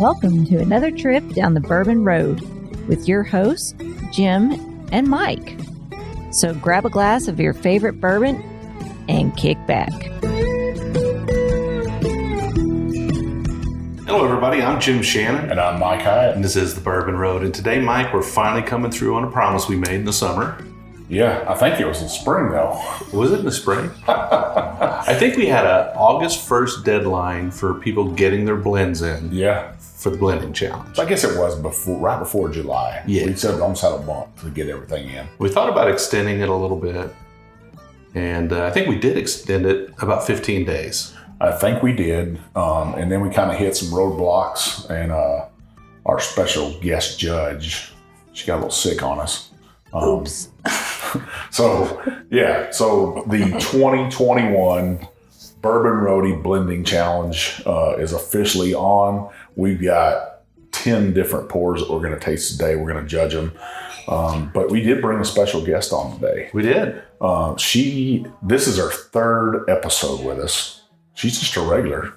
Welcome to another trip down the Bourbon Road with your hosts, Jim and Mike. So grab a glass of your favorite bourbon and kick back. Hello, everybody. I'm Jim Shannon. And I'm Mike Hyatt. And this is the Bourbon Road. And today, Mike, we're finally coming through on a promise we made in the summer. Yeah, I think it was in spring, though. Was it in the spring? I think we had an August 1st deadline for people getting their blends in. Yeah. For the blending challenge. I guess it was right before July. Yeah. We said almost had a month to get everything in. We thought about extending it a little bit. And I think we did extend it about 15 days. I think we did. And then we kind of hit some roadblocks. And our special guest judge, she got a little sick on us. Oops. So the 2021 Bourbon Roadie Blending Challenge is officially on. We've got 10 different pours that we're going to taste today. We're going to judge them. But we did bring a special guest on today. We did. This is her third episode with us. She's just a regular.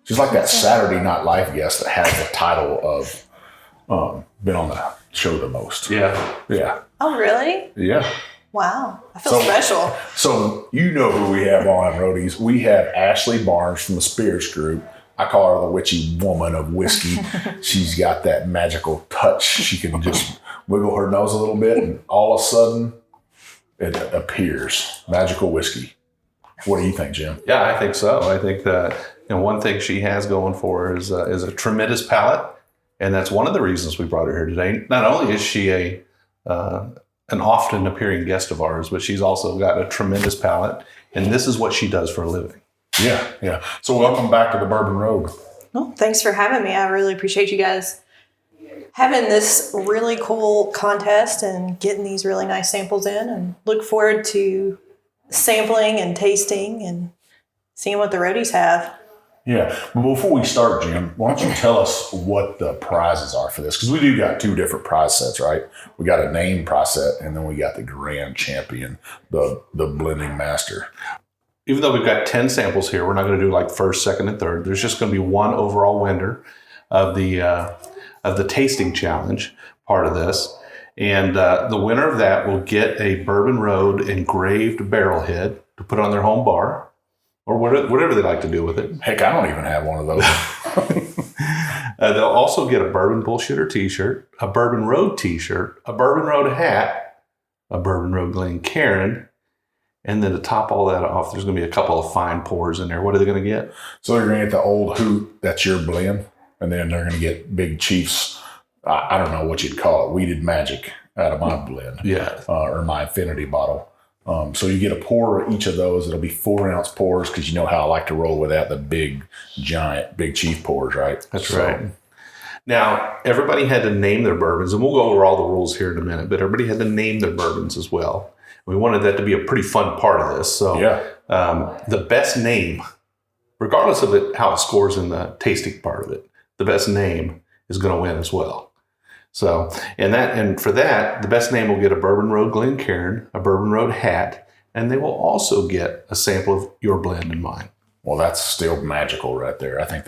She's like that Saturday Night Live guest that has the title of been on the show the most. Yeah. Yeah. Oh, really? Yeah. Wow. I feel special. So you know who we have on Roadies. We have Ashley Barnes from the Spirits Group. I call her the witchy woman of whiskey. She's got that magical touch. She can just wiggle her nose a little bit and all of a sudden it appears. Magical whiskey. What do you think, Jim? Yeah, I think so. I think that one thing she has going for her is a tremendous palate. And that's one of the reasons we brought her here today. Not only is she an often appearing guest of ours, but she's also got a tremendous palate. And this is what she does for a living. Yeah. So welcome back to the Bourbon Road. Well, thanks for having me. I really appreciate you guys having this really cool contest and getting these really nice samples in, and look forward to sampling and tasting and seeing what the roadies have. Yeah. But before we start, Jim, why don't you tell us what the prizes are for this? Because we do got two different prize sets, right? We got a name prize set, and then we got the grand champion, the blending master. Even though we've got 10 samples here, we're not going to do like first, second, and third. There's just going to be one overall winner of the tasting challenge part of this. And the winner of that will get a Bourbon Road engraved barrel head to put on their home bar, or whatever they like to do with it. Heck, I don't even have one of those. They'll also get a Bourbon Bullshitter t-shirt, a Bourbon Road t-shirt, a Bourbon Road hat, a Bourbon Road Glencairn, and then to top all that off, there's going to be a couple of fine pours in there. What are they going to get? So they're going to get the Old Hoot, that's your blend, and then they're going to get Big Chief's, I don't know what you'd call it, Weeded Magic out of my blend. Yeah. Or my Infinity bottle. So you get a pour of each of those. It'll be 4-ounce pours because you know how I like to roll with that, the big, giant, Big Chief pours, right? That's right. Now, everybody had to name their bourbons, and we'll go over all the rules here in a minute, but everybody had to name their bourbons as well. We wanted that to be a pretty fun part of this. So the best name, regardless of how it scores in the tasting part of it, the best name is going to win as well. So, and for that, the best name will get a Bourbon Road Glencairn, a Bourbon Road hat, and they will also get a sample of your blend and mine. Well, that's still magical right there. I think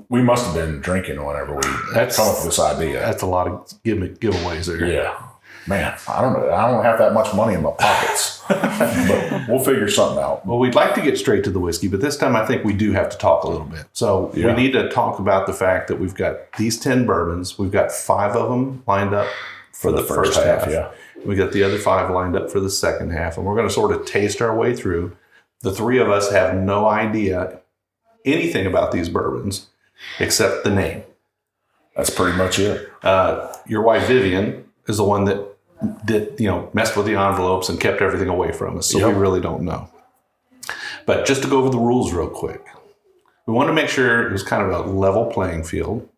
we must have been drinking whenever we come up with this idea. That's a lot of giveaways there. Yeah. Man, I don't know. I don't have that much money in my pockets, but we'll figure something out. Well, we'd like to get straight to the whiskey, but this time I think we do have to talk a little bit. So we need to talk about the fact that we've got these 10 bourbons. We've got 5 of them lined up for the first half. Yeah. We got the other 5 lined up for the second half, and we're going to sort of taste our way through. The 3 of us have no idea anything about these bourbons except the name. That's pretty much it. Your wife, Vivian, is the one that messed with the envelopes and kept everything away from us. So we really don't know. But just to go over the rules real quick, we want to make sure it was kind of a level playing field.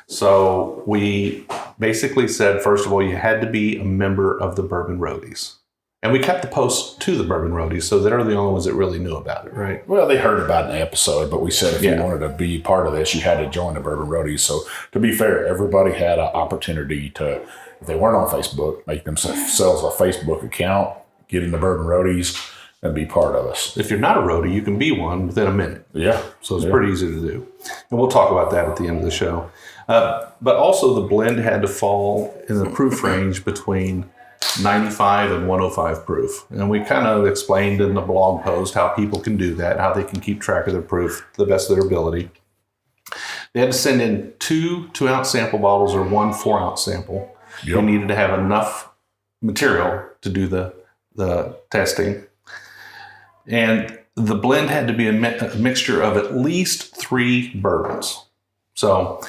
So we basically said, first of all, you had to be a member of the Bourbon Roadies. And we kept the posts to the Bourbon Roadies, so they're the only ones that really knew about it, right? Well, they heard about it in the episode, but we said if you wanted to be part of this, you had to join the Bourbon Roadies. So to be fair, everybody had an opportunity to, if they weren't on Facebook, make themselves a Facebook account, get in the Bourbon Roadies, and be part of us. If you're not a roadie, you can be one within a minute. Yeah. So it's pretty easy to do. And we'll talk about that at the end of the show. But also the blend had to fall in the proof range between 95 and 105 proof. And we kind of explained in the blog post how people can do that, how they can keep track of their proof to the best of their ability. They had to send in 2 2-ounce sample bottles or 1 4-ounce sample. Yep. You needed to have enough material to do the testing. And the blend had to be a mixture of at least 3 bourbons. So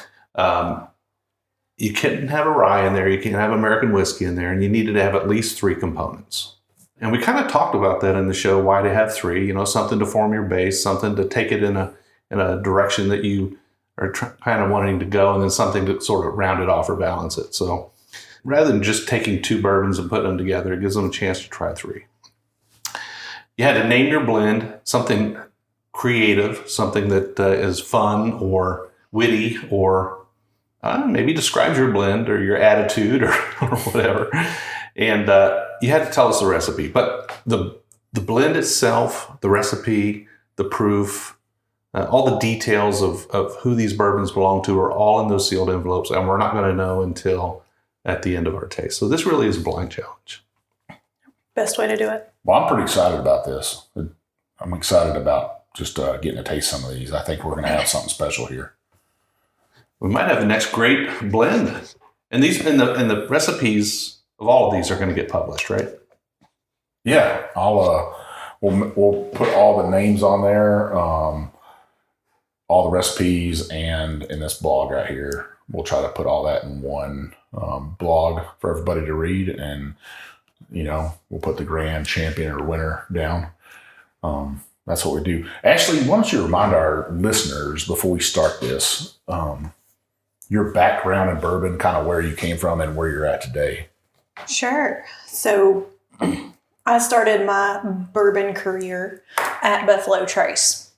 you couldn't have a rye in there, you can't have American whiskey in there, and you needed to have at least 3 components. And we kind of talked about that in the show, why to have 3, something to form your base, something to take it in a direction that you are kind of wanting to go, and then something to sort of round it off or balance it. So rather than just taking 2 bourbons and putting them together, it gives them a chance to try 3. You had to name your blend something creative, something that is fun or witty or maybe describes your blend or your attitude or whatever. And you had to tell us the recipe. But the blend itself, the recipe, the proof, all the details of who these bourbons belong to are all in those sealed envelopes. And we're not going to know until at the end of our taste. So this really is a blind challenge. Best way to do it. Well, I'm pretty excited about this. I'm excited about just getting to taste some of these. I think we're going to have something special here. We might have the next great blend. And these and the recipes of all of these are going to get published, right? Yeah, we'll put all the names on there, all the recipes, and in this blog right here, we'll try to put all that in one blog for everybody to read, and we'll put the grand champion or winner down. That's what we do. Ashley, why don't you remind our listeners before we start this, your background in bourbon, kind of where you came from and where you're at today. Sure. So I started my bourbon career at Buffalo Trace.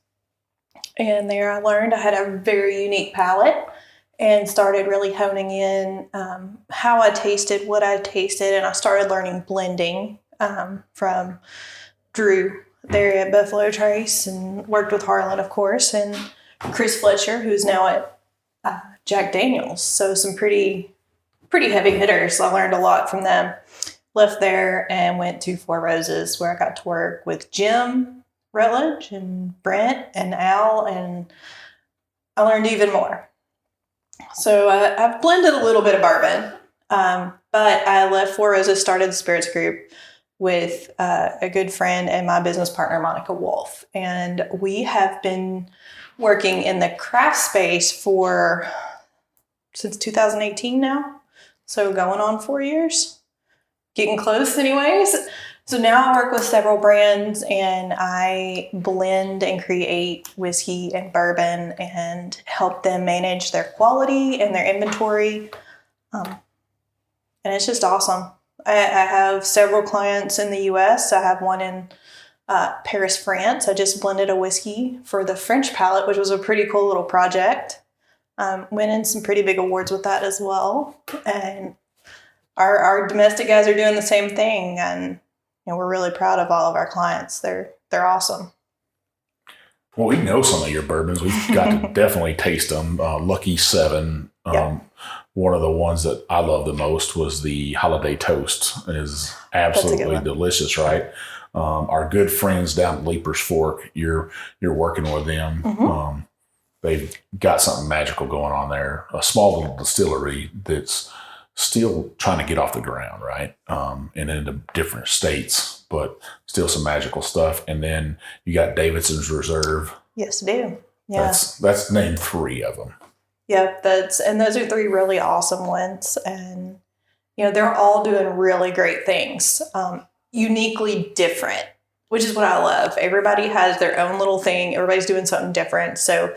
And there I learned I had a very unique palate and started really honing in how I tasted, what I tasted. And I started learning blending from Drew there at Buffalo Trace and worked with Harlan, of course, and Chris Fletcher, who's now at Jack Daniels. So some pretty heavy hitters. I learned a lot from them. Left there and went to Four Roses, where I got to work with Jim Rutledge and Brent and Al, and I learned even more. So I've blended a little bit of bourbon, but I left Four Roses, started the Spirits Group with a good friend and my business partner, Monica Wolf. And we have been working in the craft space since 2018 now. So going on 4 years, getting close anyways. So now I work with several brands and I blend and create whiskey and bourbon and help them manage their quality and their inventory. And it's just awesome. I have several clients in the U.S. I have one in Paris, France. I just blended a whiskey for the French palate, which was a pretty cool little project. Winning some pretty big awards with that as well. And our domestic guys are doing the same thing. And we're really proud of all of our clients. They're awesome. Well, we know some of your bourbons. We've got to definitely taste them. Lucky 7. One of the ones that I love the most was the Holiday Toast. It is absolutely delicious, right? Our good friends down at Leaper's Fork, you're working with them. Mm-hmm. They've got something magical going on there. A small little distillery that's still trying to get off the ground, right? And into different states, but still some magical stuff. And then you got Davidson's Reserve. Yes, I do. Yeah. That's named 3 of them. Yep, and those are 3 really awesome ones. And, they're all doing really great things, uniquely different, which is what I love. Everybody has their own little thing. Everybody's doing something different. So,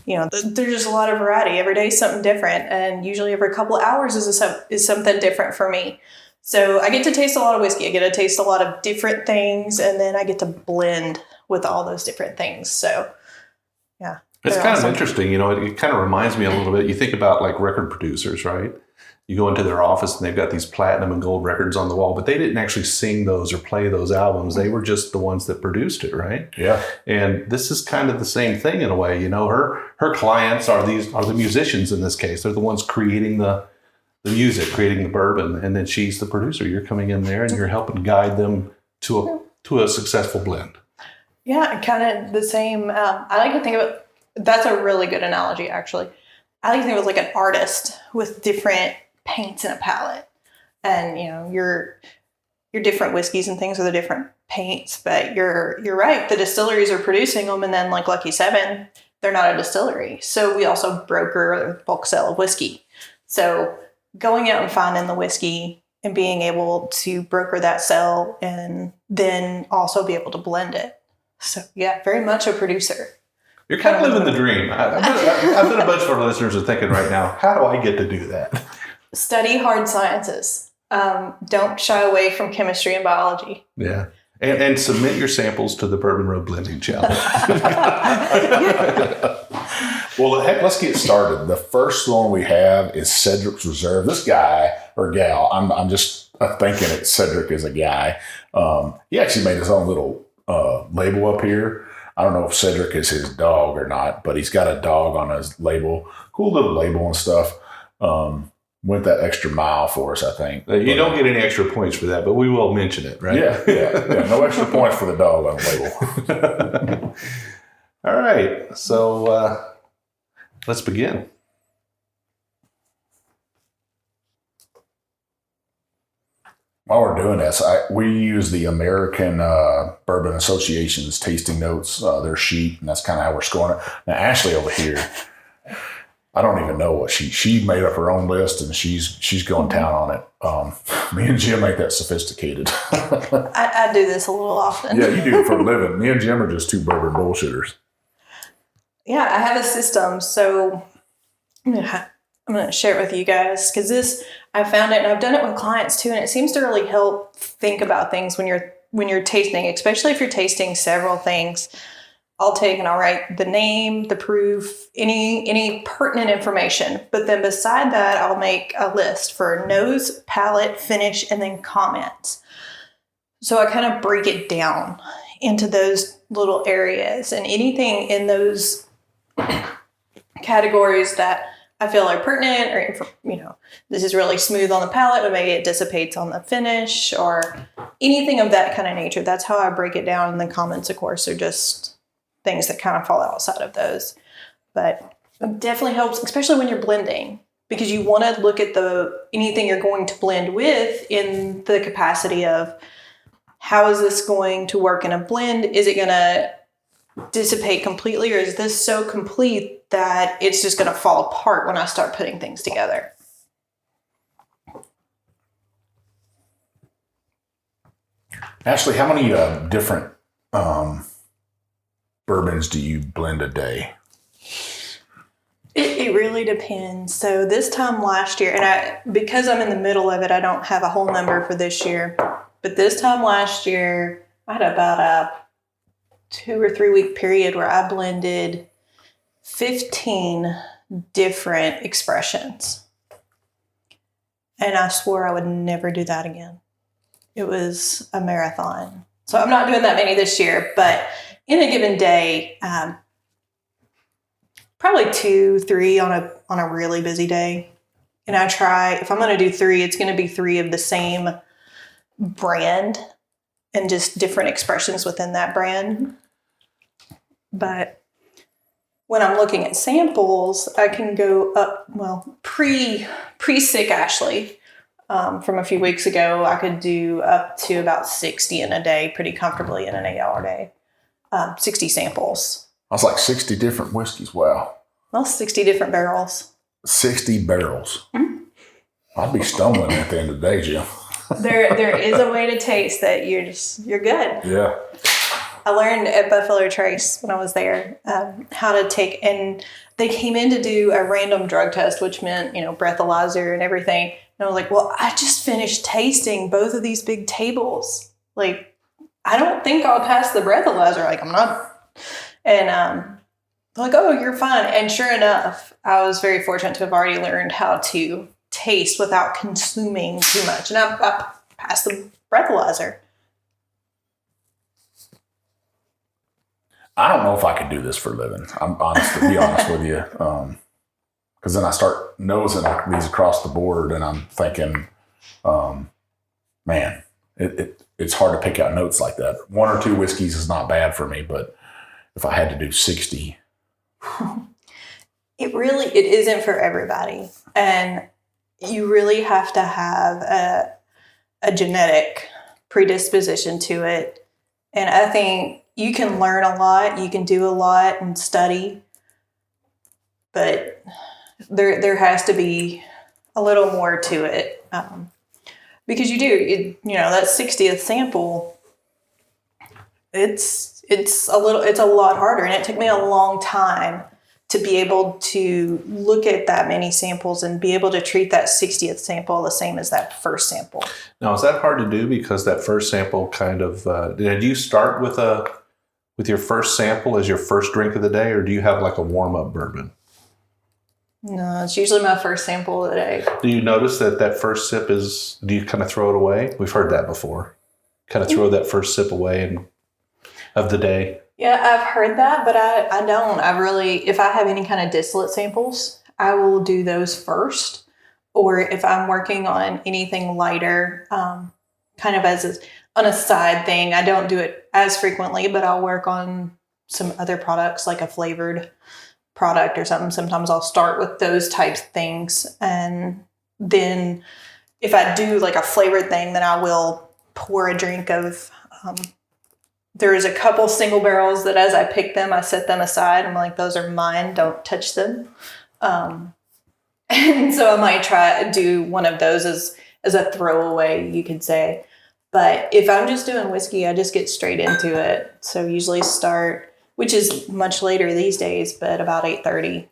there's just a lot of variety. Every day is something different. And usually every couple of hours is something different for me. So I get to taste a lot of whiskey. I get to taste a lot of different things. And then I get to blend with all those different things. So, yeah. It's kind of interesting. It kind of reminds me a little bit. You think about like record producers, right? you go into their office and they've got these platinum and gold records on the wall, but they didn't actually sing those or play those albums. They were just the ones that produced it, right? Yeah. And this is kind of the same thing in a way. You know, her clients are the musicians in this case. They're the ones creating the music, creating the bourbon, and then she's the producer. You're coming in there and you're helping guide them to a successful blend. Yeah, kind of the same. I like to think of it. That's a really good analogy, actually. I like to think of it like an artist with different paints in a palette, and your different whiskeys and things are the different paints. But you're right. The distilleries are producing them, and then like Lucky 7, they're not a distillery. So we also broker a bulk sale of whiskey. So going out and finding the whiskey and being able to broker that sale, and then also be able to blend it. So yeah, very much a producer. You're kind of living the dream. I bet a bunch of our listeners are thinking right now, how do I get to do that? Study hard sciences. Don't shy away from chemistry and biology. Yeah. And submit your samples to the Bourbon Road Blending Challenge. Well, heck, let's get started. The first one we have is Cedric's Reserve. This guy or gal, I'm just thinking it. Cedric is a guy. He actually made his own little label up here. I don't know if Cedric is his dog or not, but he's got a dog on his label. Cool little label and stuff. Went that extra mile for us, I think. You don't get any extra points for that, but we will mention it, right? Yeah. No extra points for the dog on the label. All right. So let's begin. While we're doing this, we use the American Bourbon Association's tasting notes, their sheet, and that's kind of how we're scoring it. Now, Ashley over here, I don't even know what she made up her own list, and she's going down on it. Me and Jim ain't that sophisticated. I do this a little often. Yeah, you do it for a living. Me and Jim are just two bourbon bullshitters. Yeah, I have a system, so I'm going to share it with you guys, because I found it, and I've done it with clients too, and it seems to really help think about things when you're tasting, especially if you're tasting several things. I'll take and I'll write the name, the proof, any pertinent information. But then beside that, I'll make a list for nose, palate, finish, and then comments. So I kind of break it down into those little areas, and anything in those categories that I feel are pertinent, or, this is really smooth on the palate, but maybe it dissipates on the finish, or anything of that kind of nature. That's how I break it down. And the comments, of course, are just things that kind of fall outside of those. But it definitely helps, especially when you're blending, because you want to look at anything you're going to blend with in the capacity of, how is this going to work in a blend? Is it going to dissipate completely, or is this so complete that it's just going to fall apart when I start putting things together? Ashley, how many different bourbons do you blend a day? It really depends. So this time last year, and because I'm in the middle of it, I don't have a whole number for this year, but this time last year, I had about a 2 or 3 week period where I blended 15 different expressions. And I swore I would never do that again. It was a marathon. So I'm not doing that many this year, but in a given day, probably 2, 3 on a really busy day. And I try, if I'm going to do 3, it's going to be 3 of the same brand and just different expressions within that brand. But when I'm looking at samples, I can go up, pre-sick Ashley, from a few weeks ago, I could do up to about 60 in a day pretty comfortably in an 8-hour day. 60 samples. That's like 60 different whiskeys. Wow. Well, 60 different barrels. 60 barrels. Mm-hmm. I'd be stumbling at the end of the day, Jim. There is a way to taste that you're good. Yeah. I learned at Buffalo Trace when I was there how to take, and they came in to do a random drug test, which meant, breathalyzer and everything. And I was like, well, I just finished tasting both of these big tables. Like, I don't think I'll pass the breathalyzer. Like, I'm not. And they're like, oh, you're fine. And sure enough, I was very fortunate to have already learned how to taste without consuming too much. And I pass the breathalyzer. I don't know if I could do this for a living. I'm honest, to be honest with you. Because then I start nosing these across the board and I'm thinking, man, it's hard to pick out notes like that. 1 or 2 whiskeys is not bad for me, but if I had to do 60. It isn't for everybody. And you really have to have a genetic predisposition to it. And I think you can learn a lot, you can do a lot and study, but there has to be a little more to it. Because that 60th sample, it's a lot harder. And it took me a long time to be able to look at that many samples and be able to treat that 60th sample the same as that first sample. Now, is that hard to do because that first sample kind of, did you start with your first sample as your first drink of the day, or do you have like a warm-up bourbon? No, it's usually my first sample of the day. Do you notice that first sip do you kind of throw it away? We've heard that before. Kind of throw that first sip away of the day. Yeah, I've heard that, but I don't. If I have any kind of distillate samples, I will do those first. Or if I'm working on anything lighter, kind of on a side thing, I don't do it as frequently, but I'll work on some other products like a flavored product or something. Sometimes I'll start with those types of things. And then if I do like a flavored thing, then I will pour a drink of, there's a couple single barrels that as I pick them, I set them aside. I'm like, those are mine, don't touch them. And so I might try to do one of those as a throwaway, you could say. But if I'm just doing whiskey, I just get straight into it. So usually start, which is much later these days, but about 8:30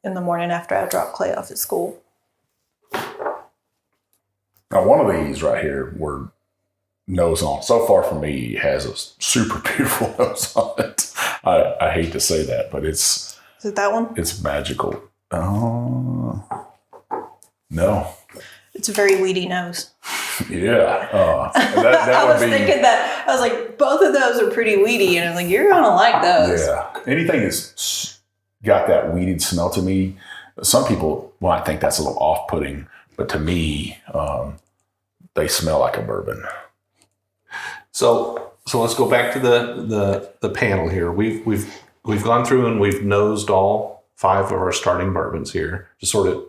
in the morning after I drop Clay off at school. Now, one of these right here, we're nose on. So far for me, has a super beautiful nose on it. I hate to say that, but is it that one? It's magical. No. It's a very weedy nose. Yeah. That I was thinking that. I was like, both of those are pretty weedy. And I'm like, you're going to like those. Yeah. Anything that's got that weeded smell to me, some people might think that's a little off-putting, but to me, they smell like a bourbon. So let's go back to the panel here. We've gone through and we've nosed all 5 of our starting bourbons here to sort of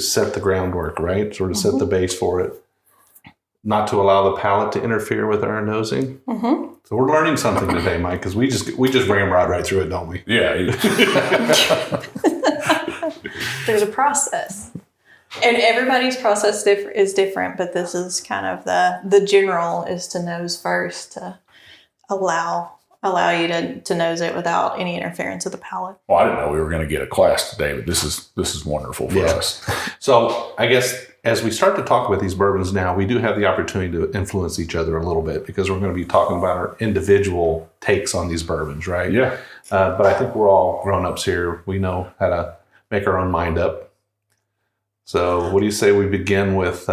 set the groundwork, right? Sort of set the base for it. Not to allow the palate to interfere with our nosing. Mm-hmm. So we're learning something today, Mike, because we just ramrod right through it, don't we? Yeah. There's a process. And everybody's process is different, but this is kind of the general is to nose first to allow you to nose it without any interference of the palate. Well, I didn't know we were going to get a class today, but this is wonderful for us. So I guess as we start to talk about these bourbons now, we do have the opportunity to influence each other a little bit because we're going to be talking about our individual takes on these bourbons, right? Yeah. But I think we're all grown-ups here. We know how to make our own mind up. So what do you say we begin with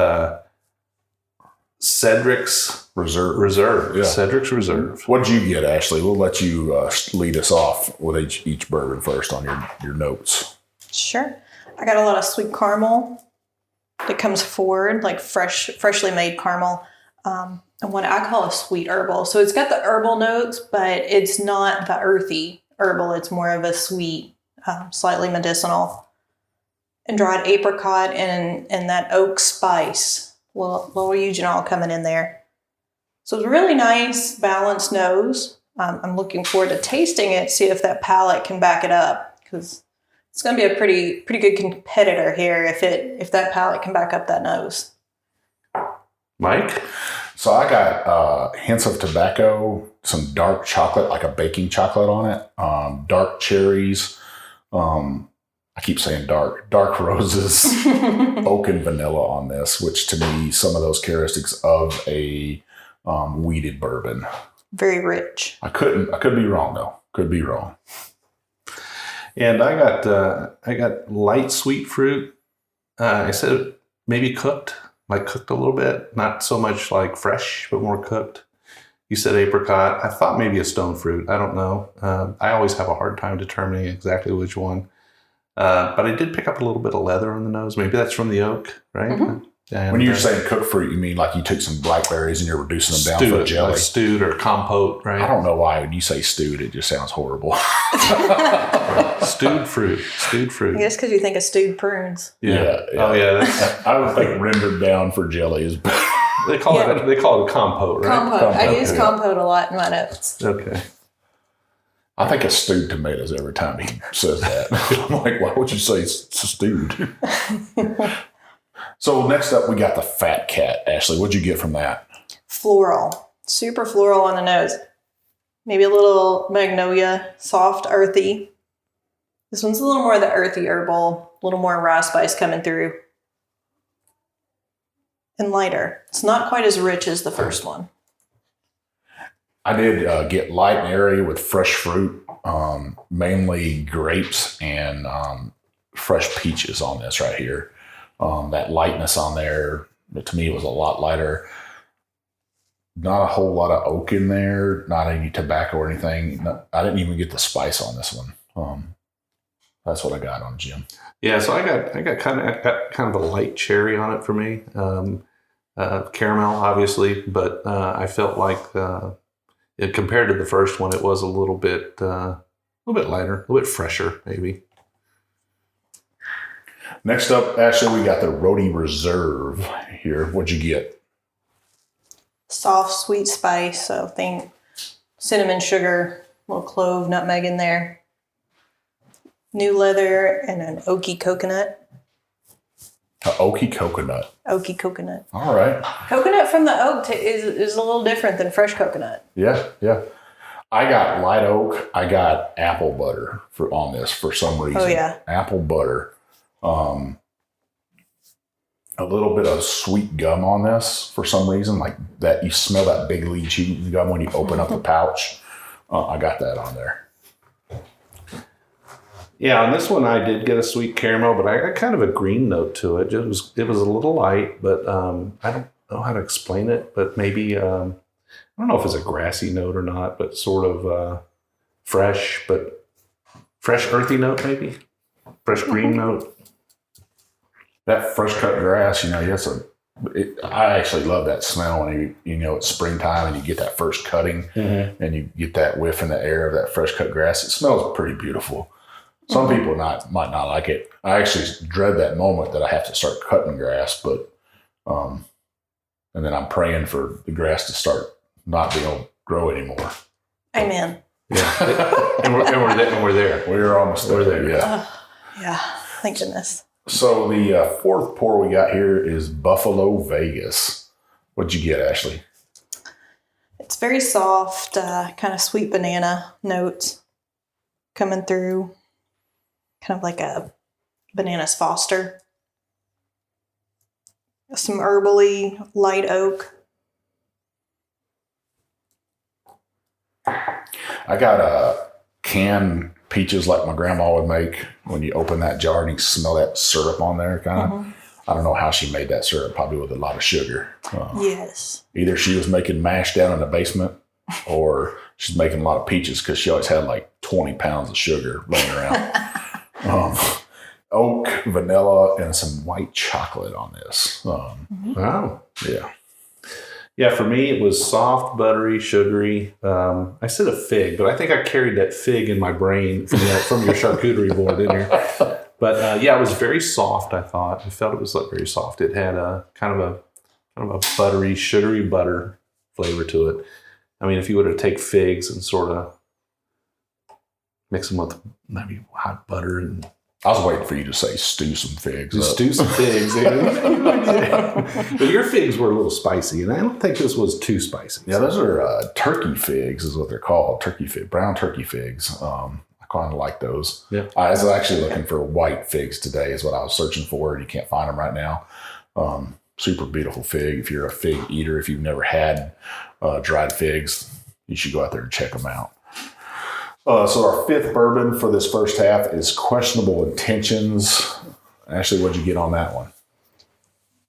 Cedric's Reserve? Yeah. Cedric's Reserve. What did you get, Ashley? We'll let you lead us off with each bourbon first on your notes. Sure. I got a lot of sweet caramel that comes forward, like freshly made caramel. And what I call a sweet herbal. So it's got the herbal notes, but it's not the earthy herbal. It's more of a sweet, slightly medicinal. And dried apricot and that oak spice, little eugenol coming in there. So it's a really nice, balanced nose. I'm looking forward to tasting it, see if that palate can back it up, because it's going to be a pretty good competitor here if that palate can back up that nose. Mike? So I got hints of tobacco, some dark chocolate, like a baking chocolate on it, dark cherries, I keep saying dark roses, oak and vanilla on this, which to me, some of those characteristics of a wheated bourbon. Very rich. I could be wrong though. Could be wrong. And I got light sweet fruit, I said maybe cooked, like cooked a little bit. Not so much like fresh, but more cooked. You said apricot. I thought maybe a stone fruit. I don't know. I always have a hard time determining exactly which one. But I did pick up a little bit of leather on the nose. Maybe that's from the oak, right? Mm-hmm. And, when you're saying cooked fruit, you mean like you took some blackberries and you're reducing them down for jelly? Like stewed or compote, right? I don't know why when you say stewed, it just sounds horrible. Stewed fruit. I guess because you think of stewed prunes. Yeah. Oh, yeah. I would think rendered down for jelly is better. They call it a compote, right? Compote. I use compote a lot in my notes. Okay. I think of stewed tomatoes every time he says that. I'm like, why would you say stewed? So next up, we got the Fat Cat. Ashley, what'd you get from that? Floral. Super floral on the nose. Maybe a little magnolia, soft, earthy. This one's a little more of the earthy herbal, a little more raw spice coming through. And lighter. It's not quite as rich as the first one. I did get light and airy with fresh fruit, mainly grapes and fresh peaches on this right here. That lightness on there, to me, was a lot lighter. Not a whole lot of oak in there, not any tobacco or anything. I didn't even get the spice on this one. That's what I got on Jim. Yeah, so I got kind of a light cherry on it for me. Caramel, obviously, but I felt like compared to the first one, it was a little bit lighter, a little bit fresher, maybe. Next up, Ashley, we got the Roadie Reserve here. What'd you get? Soft, sweet spice. So think cinnamon, sugar, a little clove, nutmeg in there. New leather and an oaky coconut. An oaky coconut. Oaky coconut. All right. Coconut from the oak is a little different than fresh coconut. Yeah. I got light oak. I got apple butter on this for some reason. Oh, yeah. Apple butter. A little bit of sweet gum on this for some reason, like that. You smell that big lead chewing gum when you open up the pouch. I got that on there. Yeah, on this one I did get a sweet caramel, but I got kind of a green note to it. It was a little light, but I don't know how to explain it. But maybe I don't know if it's a grassy note or not, but sort of fresh earthy note, maybe fresh green note. That fresh cut grass, yes, I actually love that smell when it's springtime and you get that first cutting and you get that whiff in the air of that fresh cut grass. It smells pretty beautiful. Some people might not like it. I actually dread that moment that I have to start cutting grass, but and then I'm praying for the grass to start not being able to grow anymore. Amen. Yeah, and we're there. We're almost there. We're there. Yeah. Yeah. Thank goodness. So the fourth pour we got here is Buffalo Vegas. What'd you get, Ashley? It's very soft, kind of sweet banana notes coming through. Kind of like a bananas Foster. Some herbally, light oak. I got canned peaches like my grandma would make when you open that jar and you smell that syrup on there, kind of. I don't know how she made that syrup, probably with a lot of sugar. Yes. Either she was making mash down in the basement or she's making a lot of peaches because she always had like 20 pounds of sugar laying around. Oak, vanilla, and some white chocolate on this. Wow. Yeah. Yeah, for me, it was soft, buttery, sugary. I said a fig, but I think I carried that fig in my brain from your charcuterie board, didn't you? But yeah, it was very soft, I thought. I felt it was very soft. It had a kind of a buttery, sugary butter flavor to it. I mean, if you were to take figs and sort of mix them with maybe hot butter and... I was waiting for you to say stew some figs. Stew some figs. But your figs were a little spicy, and I don't think this was too spicy. Yeah, those are turkey figs is what they're called. Brown turkey figs. I kind of like those. Yeah. I was actually looking for white figs today is what I was searching for, and you can't find them right now. Super beautiful fig. If you're a fig eater, if you've never had dried figs, you should go out there and check them out. So our fifth bourbon for this first half is Questionable Intentions. Ashley, what'd you get on that one?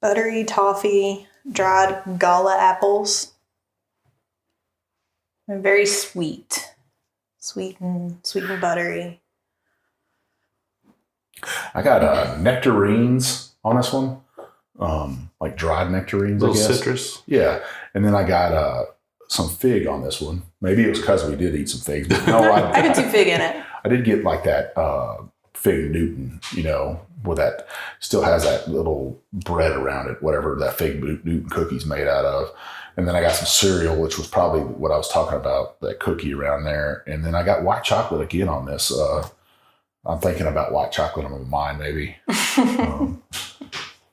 Buttery toffee, dried gala apples. They're very sweet. Sweet and buttery. I got nectarines on this one. Like dried nectarines, I guess. Citrus. Yeah. And then I got some fig on this one. Maybe it was because we did eat some figs. But no, I could see fig in it. I did get like that fig Newton, with that, still has that little bread around it, whatever that fig Newton cookie's made out of. And then I got some cereal, which was probably what I was talking about, that cookie around there. And then I got white chocolate again on this. I'm thinking about white chocolate on my mind, maybe.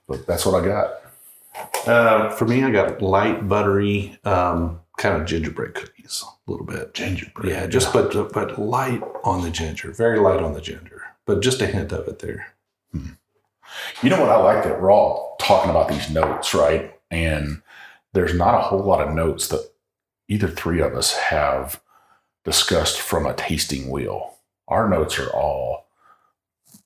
But that's what I got. For me, I got light, buttery, kind of gingerbread cookies, a little bit. Gingerbread. Yeah, but light on the ginger, very light on the ginger, but just a hint of it there. You know what I like, that we're all talking about these notes, right? And there's not a whole lot of notes that either three of us have discussed from a tasting wheel. Our notes are all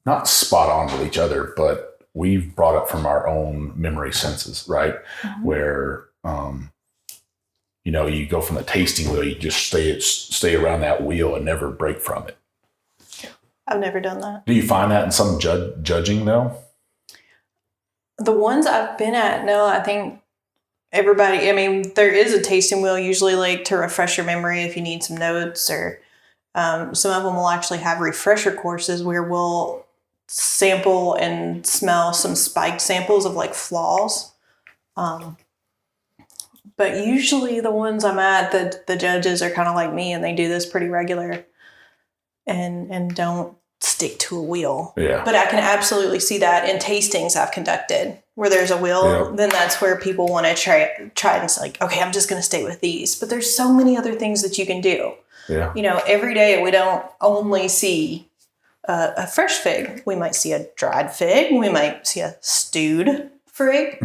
not spot on with each other, but we've brought up from our own memory senses, right? Mm-hmm. Where, you go from the tasting wheel, you just stay around that wheel and never break from it. I've never done that. Do you find that in some judging though? The ones I've been at, no, I think everybody, there is a tasting wheel usually like to refresh your memory if you need some notes, or some of them will actually have refresher courses where we'll sample and smell some spiked samples of like flaws. But usually the ones I'm at, the judges are kind of like me and they do this pretty regular and don't stick to a wheel. Yeah. But I can absolutely see that in tastings I've conducted where there's a wheel, then that's where people want to try and it's like, okay, I'm just going to stay with these. But there's so many other things that you can do. Yeah. Every day we don't only see a fresh fig. We might see a dried fig. We might see a stewed fig.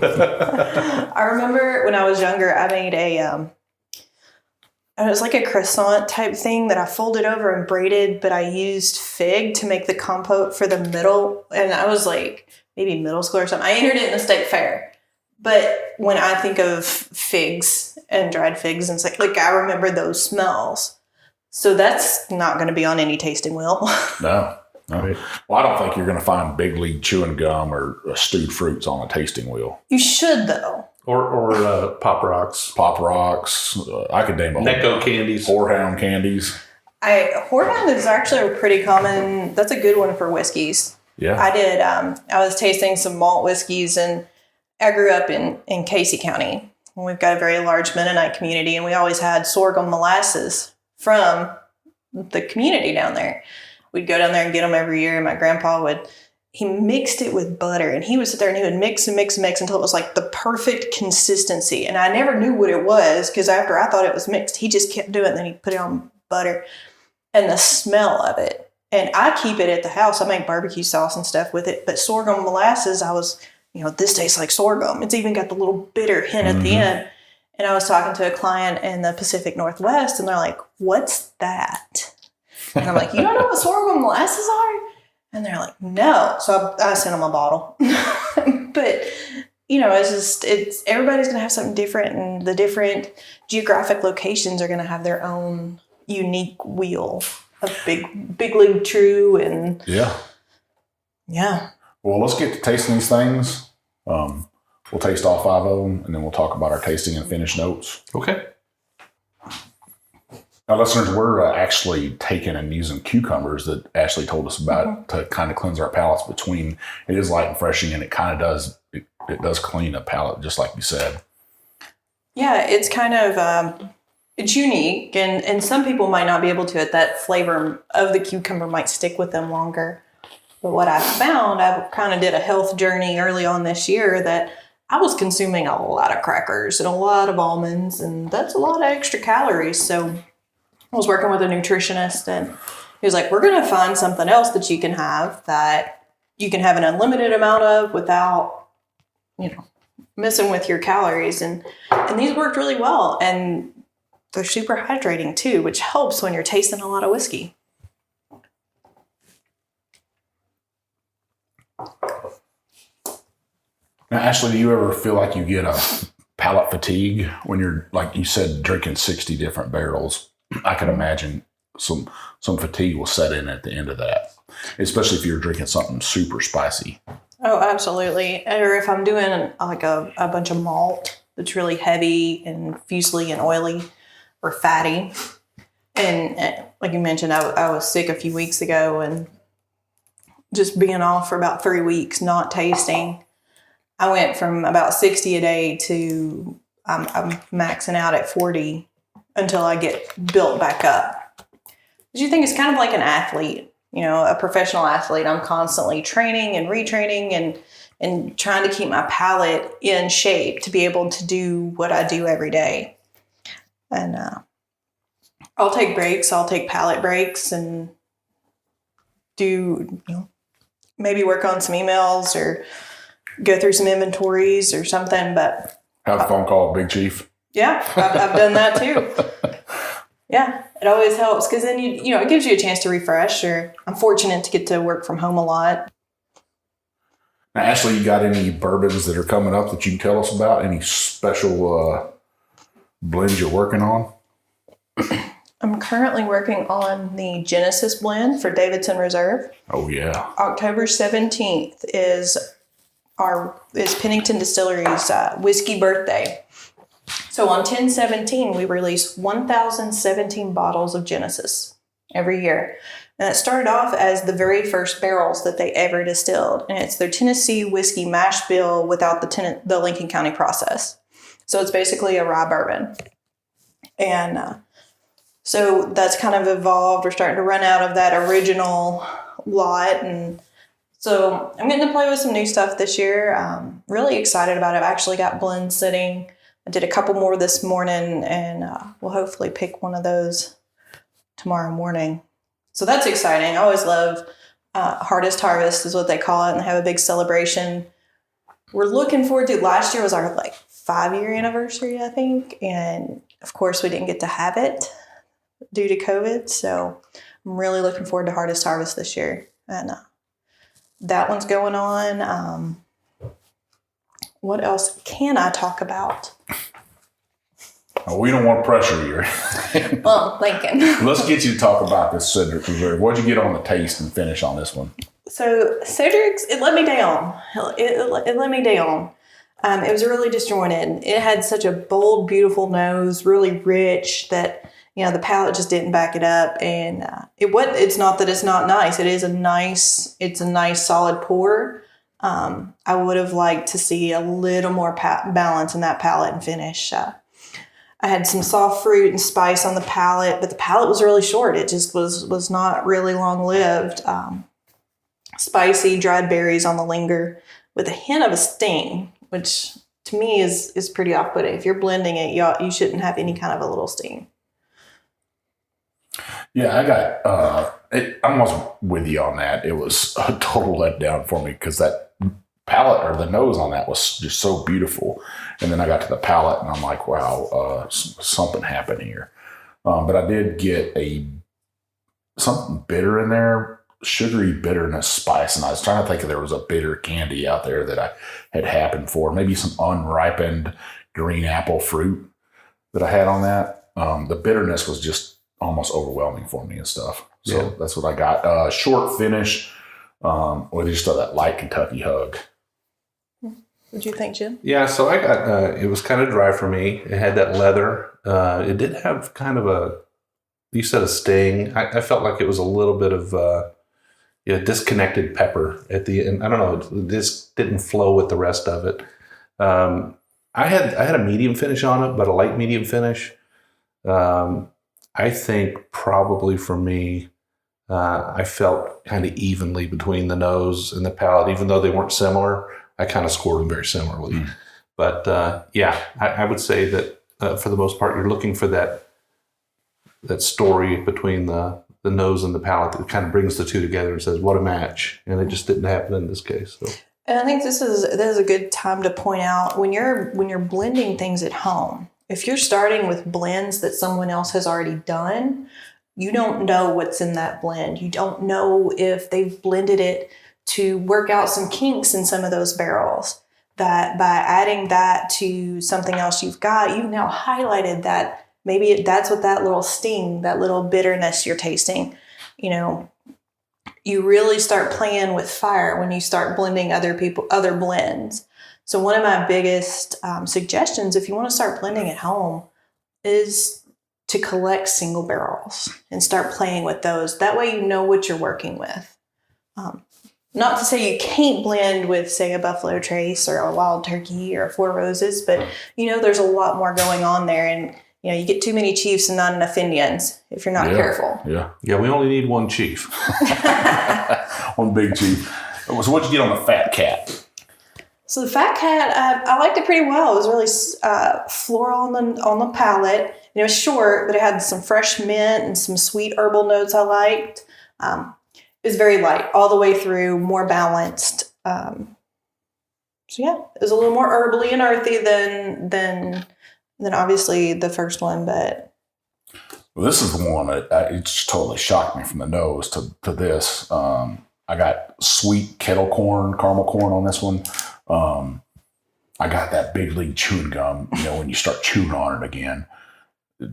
I remember when I was younger, I made it was like a croissant type thing that I folded over and braided, but I used fig to make the compote for the middle. And I was like maybe middle school or something. I entered it in the state fair. But when I think of figs and dried figs, and it's like I remember those smells. So that's not going to be on any tasting wheel. No. Right. Well, I don't think you're going to find Big League chewing gum or stewed fruits on a tasting wheel. You should, though. Or Pop Rocks. Pop Rocks. I could name a Necco candies. Whorehound candies. Whorehound is actually a pretty common, that's a good one for whiskeys. Yeah. I was tasting some malt whiskeys, and I grew up in Casey County. We've got a very large Mennonite community, and we always had Sorghum Molasses from the community down there. We'd go down there and get them every year, and my grandpa he mixed it with butter, and he would sit there and he would mix and mix and mix until it was like the perfect consistency. And I never knew what it was, because after I thought it was mixed, he just kept doing it, and then he'd put it on butter. And the smell of it. And I keep it at the house. I make barbecue sauce and stuff with it. But sorghum molasses, I was, this tastes like sorghum. It's even got the little bitter hint at the end. And I was talking to a client in the Pacific Northwest, and they're like, "What's that?" And I'm like, "You don't know what sorghum molasses are?" And they're like, "No." So I sent them a bottle. But, it's everybody's going to have something different, and the different geographic locations are going to have their own unique wheel of big league true. And yeah. Well, let's get to tasting these things. We'll taste all 5 of them, and then we'll talk about our tasting and finish notes. Okay. Now, listeners, we're actually taking and using cucumbers that Ashley told us about to kind of cleanse our palates between. It is light and refreshing, and it kind of does, it does clean a palate, just like you said. Yeah, it's kind of, it's unique, and some people might not be able to. That flavor of the cucumber might stick with them longer. But what I found, I kind of did a health journey early on this year that I was consuming a lot of crackers and a lot of almonds, and that's a lot of extra calories. So I was working with a nutritionist, and he was like, "We're going to find something else that you can have an unlimited amount of without, messing with your calories." And these worked really well. And they're super hydrating too, which helps when you're tasting a lot of whiskey. Now, Ashley, do you ever feel like you get a pallet fatigue when you're, like you said, drinking 60 different barrels? I can imagine some fatigue will set in at the end of that, especially if you're drinking something super spicy. Oh, absolutely. Or if I'm doing like a bunch of malt that's really heavy and fusely and oily or fatty. And like you mentioned, I was sick a few weeks ago and just being off for about 3 weeks, not tasting. I went from about 60 a day to I'm maxing out at 40 until I get built back up. Because you think it's kind of like an athlete, a professional athlete. I'm constantly training and retraining and trying to keep my palate in shape to be able to do what I do every day. And I'll take breaks. I'll take palate breaks and do, maybe work on some emails or go through some inventories or something. But have a phone call, Big Chief. Yeah, I've done that too. Yeah, it always helps because then it gives you a chance to refresh. Or I'm fortunate to get to work from home a lot. Now, Ashley, you got any bourbons that are coming up that you can tell us about? Any special blends you're working on? I'm currently working on the Genesis blend for Davidson Reserve. Oh yeah. October 17th is Pennington Distillery's whiskey birthday. So on 10/17, we release 1,017 bottles of Genesis every year. And it started off as the very first barrels that they ever distilled. And it's their Tennessee whiskey mash bill without the Lincoln County process. So it's basically a rye bourbon. And so that's kind of evolved. We're starting to run out of that original lot. And so I'm getting to play with some new stuff this year. Really excited about it. I've actually got blends sitting. I did a couple more this morning, and we'll hopefully pick one of those tomorrow morning. So that's exciting. I always love Hardest Harvest is what they call it, and they have a big celebration. We're looking forward to, last year was our 5-year anniversary, I think, and of course we didn't get to have it due to COVID. So I'm really looking forward to Hardest Harvest this year, and that one's going on. What else can I talk about? We don't want to pressure you. Well, Lincoln. Let's get you to talk about this Cedric Reserve. What'd you get on the taste and finish on this one? So Cedric's, it let me down. It let me down. It was really disjointed. It had such a bold, beautiful nose, really rich that, the palate just didn't back it up. And it's not that it's not nice. It is a nice solid pour. I would have liked to see a little more balance in that palate and finish. I had some soft fruit and spice on the palate, but the palate was really short. It just was not really long-lived. Spicy, dried berries on the linger with a hint of a sting, which to me is pretty off-putting. If you're blending it, you shouldn't have any kind of a little sting. Yeah, I got I'm almost with you on that. It was a total letdown for me because that palate or the nose on that was just so beautiful. And then I got to the palate and I'm like, wow, something happened here. But I did get something bitter in there, sugary bitterness spice. And I was trying to think if there was a bitter candy out there that I had happened for. Maybe some unripened green apple fruit that I had on that. The bitterness was just almost overwhelming for me and stuff. So That's what I got. Short finish with just that light Kentucky hug. What'd you think, Jim? Yeah, so I got, it was kind of dry for me. It had that leather. It did have kind of you said a sting. I felt like it was a little bit of disconnected pepper at the end. I don't know. This didn't flow with the rest of it. I had a medium finish on it, but a light medium finish. I think probably for me, I felt kind of evenly between the nose and the palate, even though they weren't similar. I kind of scored them very similarly. But I would say that for the most part, you're looking for that story between the nose and the palate that kind of brings the two together and says, what a match. And it just didn't happen in this case. So. And I think this is a good time to point out when you're blending things at home, if you're starting with blends that someone else has already done, you don't know what's in that blend. You don't know if they've blended it to work out some kinks in some of those barrels. That by adding that to something else you've got, you've now highlighted that maybe that's what that little sting, that little bitterness you're tasting. You know, you really start playing with fire when you start blending other blends. So one of my biggest suggestions, if you want to start blending at home, is to collect single barrels and start playing with those. That way you know what you're working with. Not to say you can't blend with, say, a Buffalo Trace or a Wild Turkey or a Four Roses, but, you know, there's a lot more going on there. And, you know, you get too many Chiefs and not enough Indians if you're not careful. Yeah. Yeah, we only need one Chief. One big Chief. So what'd you get on the Fat Cat? So the Fat Cat, I liked it pretty well. It was really floral on the palate. And it was short, but it had some fresh mint and some sweet herbal notes I liked. It was very light all the way through, more balanced. So yeah, it was a little more herbally and earthy than obviously the first one, but. Well, this is the one that it just totally shocked me from the nose to this. I got sweet kettle corn, caramel corn on this one. I got that big league chewing gum, you know, when you start chewing on it again.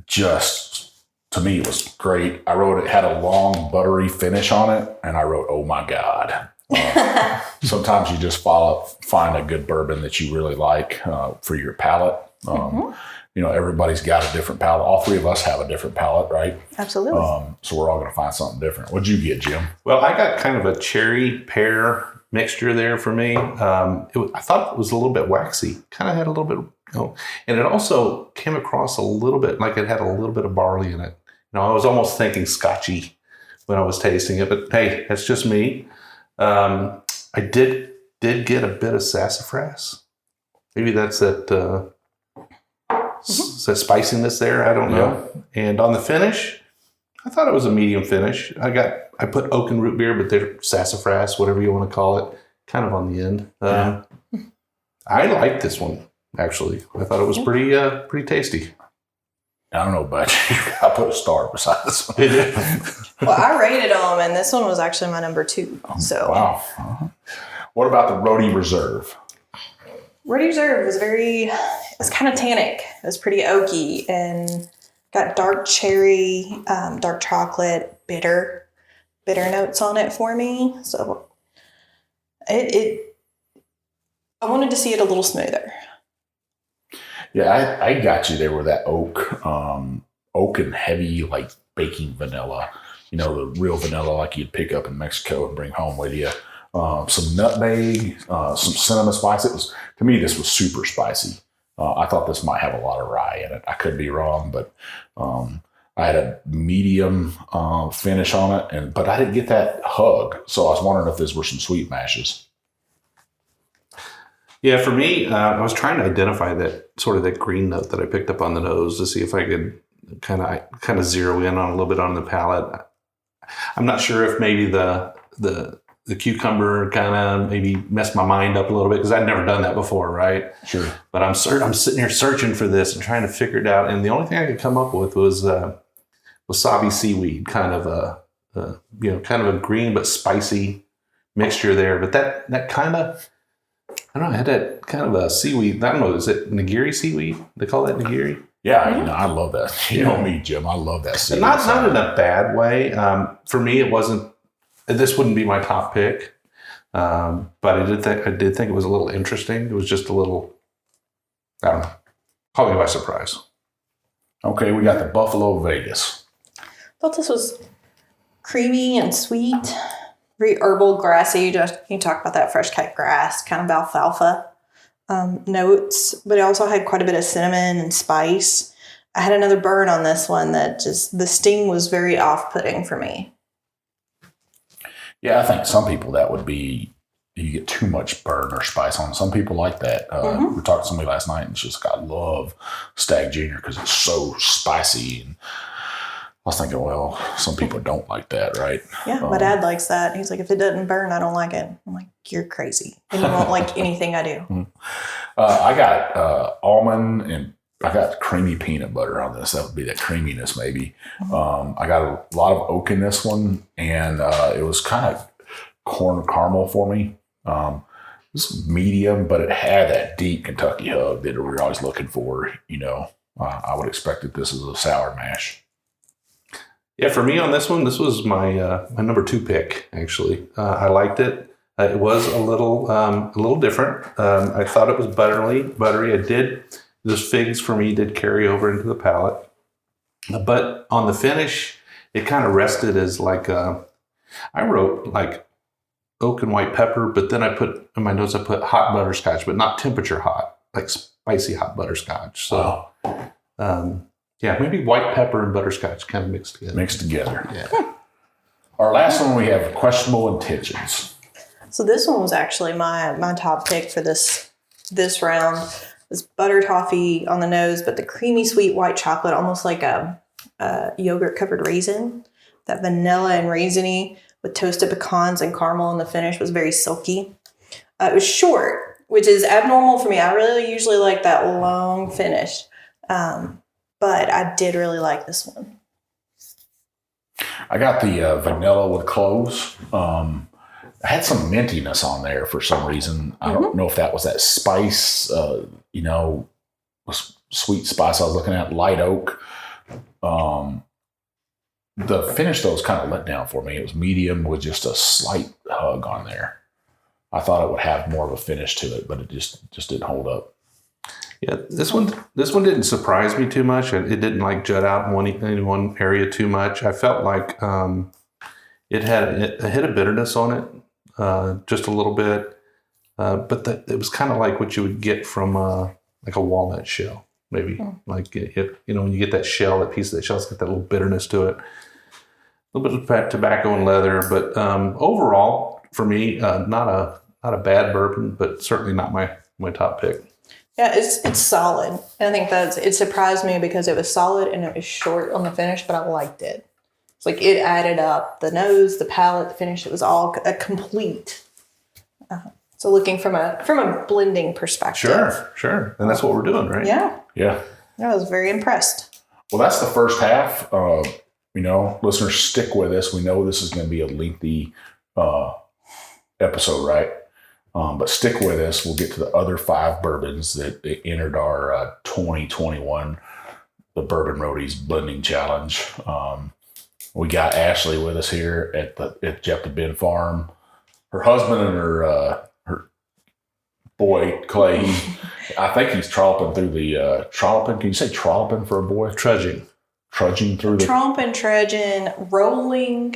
Just, to me, it was great. I wrote it had a long, buttery finish on it, and I wrote, oh my God. Sometimes you just find a good bourbon that you really like for your palate. You know, everybody's got a different palate. All three of us have a different palate, right? Absolutely. So we're all going to find something different. What'd you get, Jim? Well, I got kind of a cherry pear mixture there for me. I thought it was a little bit waxy. Kind of had a little bit, you know, and it also came across a little bit like it had a little bit of barley in it. You know, I was almost thinking Scotchy when I was tasting it, but hey, that's just me. I did get a bit of sassafras. Maybe that's that spiciness there. I don't know. Yeah. And on the finish, I thought it was a medium finish. I put oak and root beer, but they're sassafras, whatever you want to call it, kind of on the end. I liked this one, actually. I thought it was pretty tasty. I don't know about you. I put a star beside this one. Well, I rated them, and this one was actually my number 2. So wow. Uh-huh. What about the Roadie Reserve? Roadie Reserve was kind of tannic. It was pretty oaky and got dark cherry, dark chocolate, bitter notes on it for me. So I wanted to see it a little smoother. Yeah, I got you there with that oak and heavy, like baking vanilla. You know, the real vanilla like you'd pick up in Mexico and bring home with you. Some nutmeg, some cinnamon spice. To me, this was super spicy. I thought this might have a lot of rye in it. I could be wrong, but I had a medium finish on it, but I didn't get that hug. So I was wondering if these were some sweet mashes. Yeah, for me, I was trying to identify that green note that I picked up on the nose to see if I could kind of zero in on a little bit on the palate. I'm not sure if maybe the cucumber kind of maybe messed my mind up a little bit because I'd never done that before, right? Sure. But I'm sitting here searching for this and trying to figure it out, and the only thing I could come up with was wasabi seaweed, kind of a green but spicy mixture there. But that kind of, I don't know, I had that kind of a seaweed. I don't know, is it nigiri seaweed? They call that nigiri? Yeah, you know, I love that. You know me, Jim. I love that seaweed. Not in a bad way. For me, it wasn't. This wouldn't be my top pick, but I did think it was a little interesting. It was just a little, I don't know, caught me by surprise. Okay, we got the Buffalo Vegas. I thought this was creamy and sweet, very herbal, grassy. You talk about that fresh cut grass, kind of alfalfa notes, but it also had quite a bit of cinnamon and spice. I had another burn on this one that just, the sting was very off-putting for me. Yeah, I think some people that would be, you get too much burn or spice on. Some people like that. We talked to somebody last night and she's like, I love Stag Junior because it's so spicy. And I was thinking, well, some people don't like that, right? Yeah, my dad likes that. He's like, if it doesn't burn, I don't like it. I'm like, you're crazy. And you won't like anything I do. I got almond and I got creamy peanut butter on this. That would be that creaminess maybe. I got a lot of oak in this one, and it was kind of corn caramel for me. It's medium, but it had that deep Kentucky hug that we were always looking for. I would expect that this is a sour mash. Yeah, for me on this one, this was my my number 2 pick. Actually, I liked it. It was a little different. I thought it was buttery. Those figs for me did carry over into the palate, but on the finish, it kind of rested as like I wrote like oak and white pepper, but then I put in my notes hot butterscotch, but not temperature hot, like spicy hot butterscotch. So, yeah, maybe white pepper and butterscotch kind of mixed together. Yeah. Our last one, we have questionable intentions. So this one was actually my top pick for this round. It was butter toffee on the nose, but the creamy sweet white chocolate, almost like a yogurt covered raisin. That vanilla and raisiny with toasted pecans and caramel in the finish was very silky. It was short, which is abnormal for me. I really usually like that long finish, but I did really like this one. I got the vanilla with cloves. I had some mintiness on there for some reason. I don't know if that was that spice, sweet spice I was looking at, light oak. The finish, though, was kind of let down for me. It was medium with just a slight hug on there. I thought it would have more of a finish to it, but it just didn't hold up. Yeah, this one didn't surprise me too much. It didn't like jut out in one area too much. I felt like it had a hit of bitterness on it, just a little bit, but it was kind of like what you would get from like a walnut shell, maybe. Like when you get that shell, that piece of that shell, it's got that little bitterness to it. A little bit of tobacco and leather, but overall, for me, not a bad bourbon, but certainly not my top pick. Yeah, it's solid. And I think it surprised me because it was solid and it was short on the finish, but I liked it. It's like it added up the nose, the palate, the finish. It was all a complete. So looking from a blending perspective. Sure. And that's what we're doing, right? Yeah. I was very impressed. Well, that's the first half. Listeners, stick with us. We know this is going to be a lengthy episode, right? But stick with us. We'll get to the other 5 bourbons that entered our 2021, the Bourbon Roadies Blending Challenge. We got Ashley with us here at Jeff the Ben Farm. Her husband and her boy, Clay, I think he's trolloping through the trolloping. Can you say trolloping for a boy? Trudging through the... Tromping, trudging, rolling.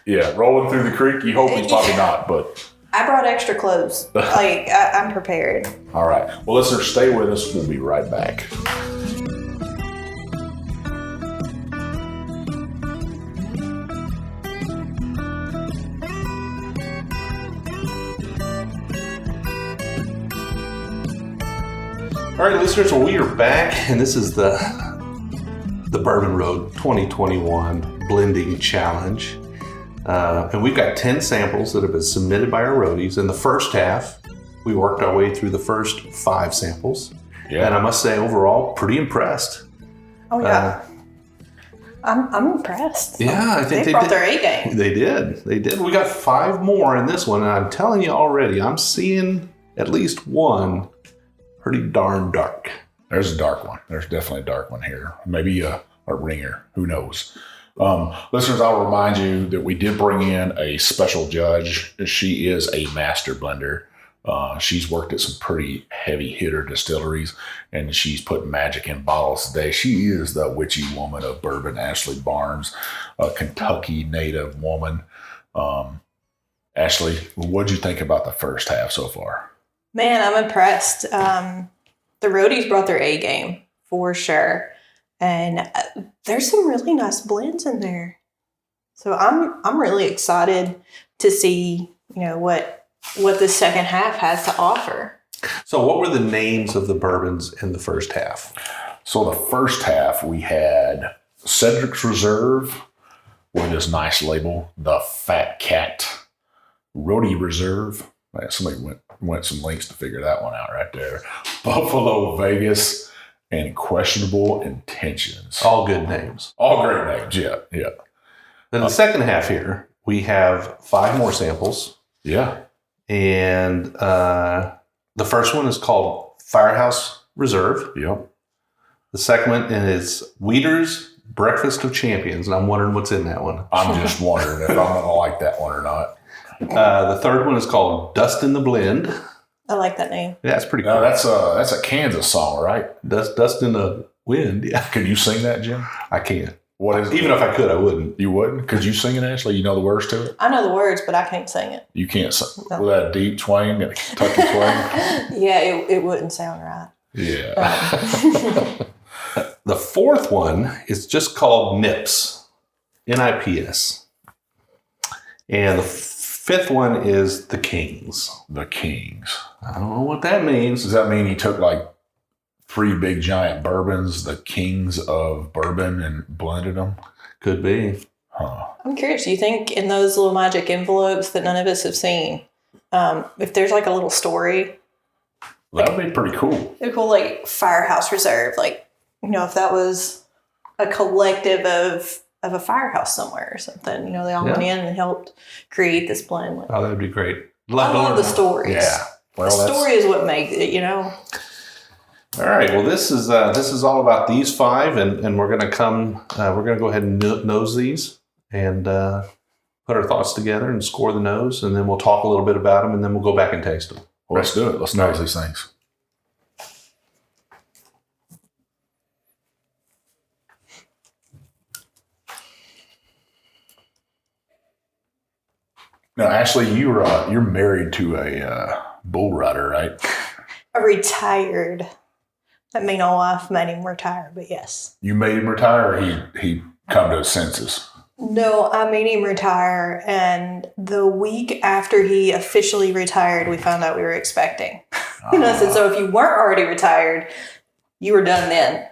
Yeah, rolling through the creek. You hope he's probably not, but... I brought extra clothes. I'm prepared. All right. Well, listeners, stay with us. We'll be right back. All right, listeners, well, we are back, and this is the Bourbon Road 2021 Blending Challenge. And we've got 10 samples that have been submitted by our roadies. In the first half, we worked our way through the first 5 samples. Yeah. And I must say, overall, pretty impressed. Oh, yeah. I'm impressed. Yeah, I think they brought their A game. They did. We got 5 more in this one, and I'm telling you already, I'm seeing at least one pretty darn dark. There's a dark one. There's definitely a dark one here. Maybe a ringer. Who knows? Listeners, I'll remind you that we did bring in a special judge. She is a master blender. She's worked at some pretty heavy hitter distilleries, and she's put magic in bottles today. She is the witchy woman of bourbon, Ashley Barnes, a Kentucky native woman. Ashley, what'd you think about the first half so far? Man, I'm impressed. The roadies brought their A game for sure. And there's some really nice blends in there. So I'm really excited to see, what the second half has to offer. So what were the names of the bourbons in the first half? So the first half, we had Cedric's Reserve with this nice label, the Fat Cat, Roadie Reserve. Man, somebody went some links to figure that one out right there. Buffalo Vegas and Questionable Intentions. All good names. All great names, yeah. Then the second half here, we have 5 more samples. Yeah. And the first one is called Firehouse Reserve. Yep. The second one is Wiener's Breakfast of Champions. And I'm wondering what's in that one. I'm just wondering if I'm going to like that one or not. The third one is called Dust in the Blend. I like that name. Yeah, that's pretty cool. No, that's a Kansas song, right? Dust in the Wind. Yeah. Can you sing that, Jim? I can't. What is it? Even if I could, I wouldn't. You wouldn't? Could you sing it, Ashley? You know the words to it? I know the words, but I can't sing it. You can't sing No. with that deep twang, that Kentucky twang? Yeah, it wouldn't sound right. Yeah. The fourth one is just called NIPS. NIPS. And the fifth one is the Kings. The Kings. I don't know what that means. Does that mean he took like 3 big giant bourbons, the Kings of Bourbon, and blended them? Could be. Huh. I'm curious, do you think in those little magic envelopes that none of us have seen, if there's like a little story? That would be pretty cool. It'd be cool, like Firehouse Reserve, like, you know, if that was a collective of a firehouse somewhere or something. You know, they all went in and helped create this blend. Oh, that would be great. I love the stories. Yeah. Well, the story is what makes it, you know. All right. Well, this is all about these 5, and we're gonna go ahead and nose these and put our thoughts together and score the nose, and then we'll talk a little bit about them, and then we'll go back and taste them. Well, let's do it. Let's nose these things. Now, Ashley, you're married to a bull rider, right? A retired. That mean my wife made him retire, but yes. You made him retire, or he come to his senses? No, I made him retire, and the week after he officially retired, we found out we were expecting. And I said, so if you weren't already retired, you were done then.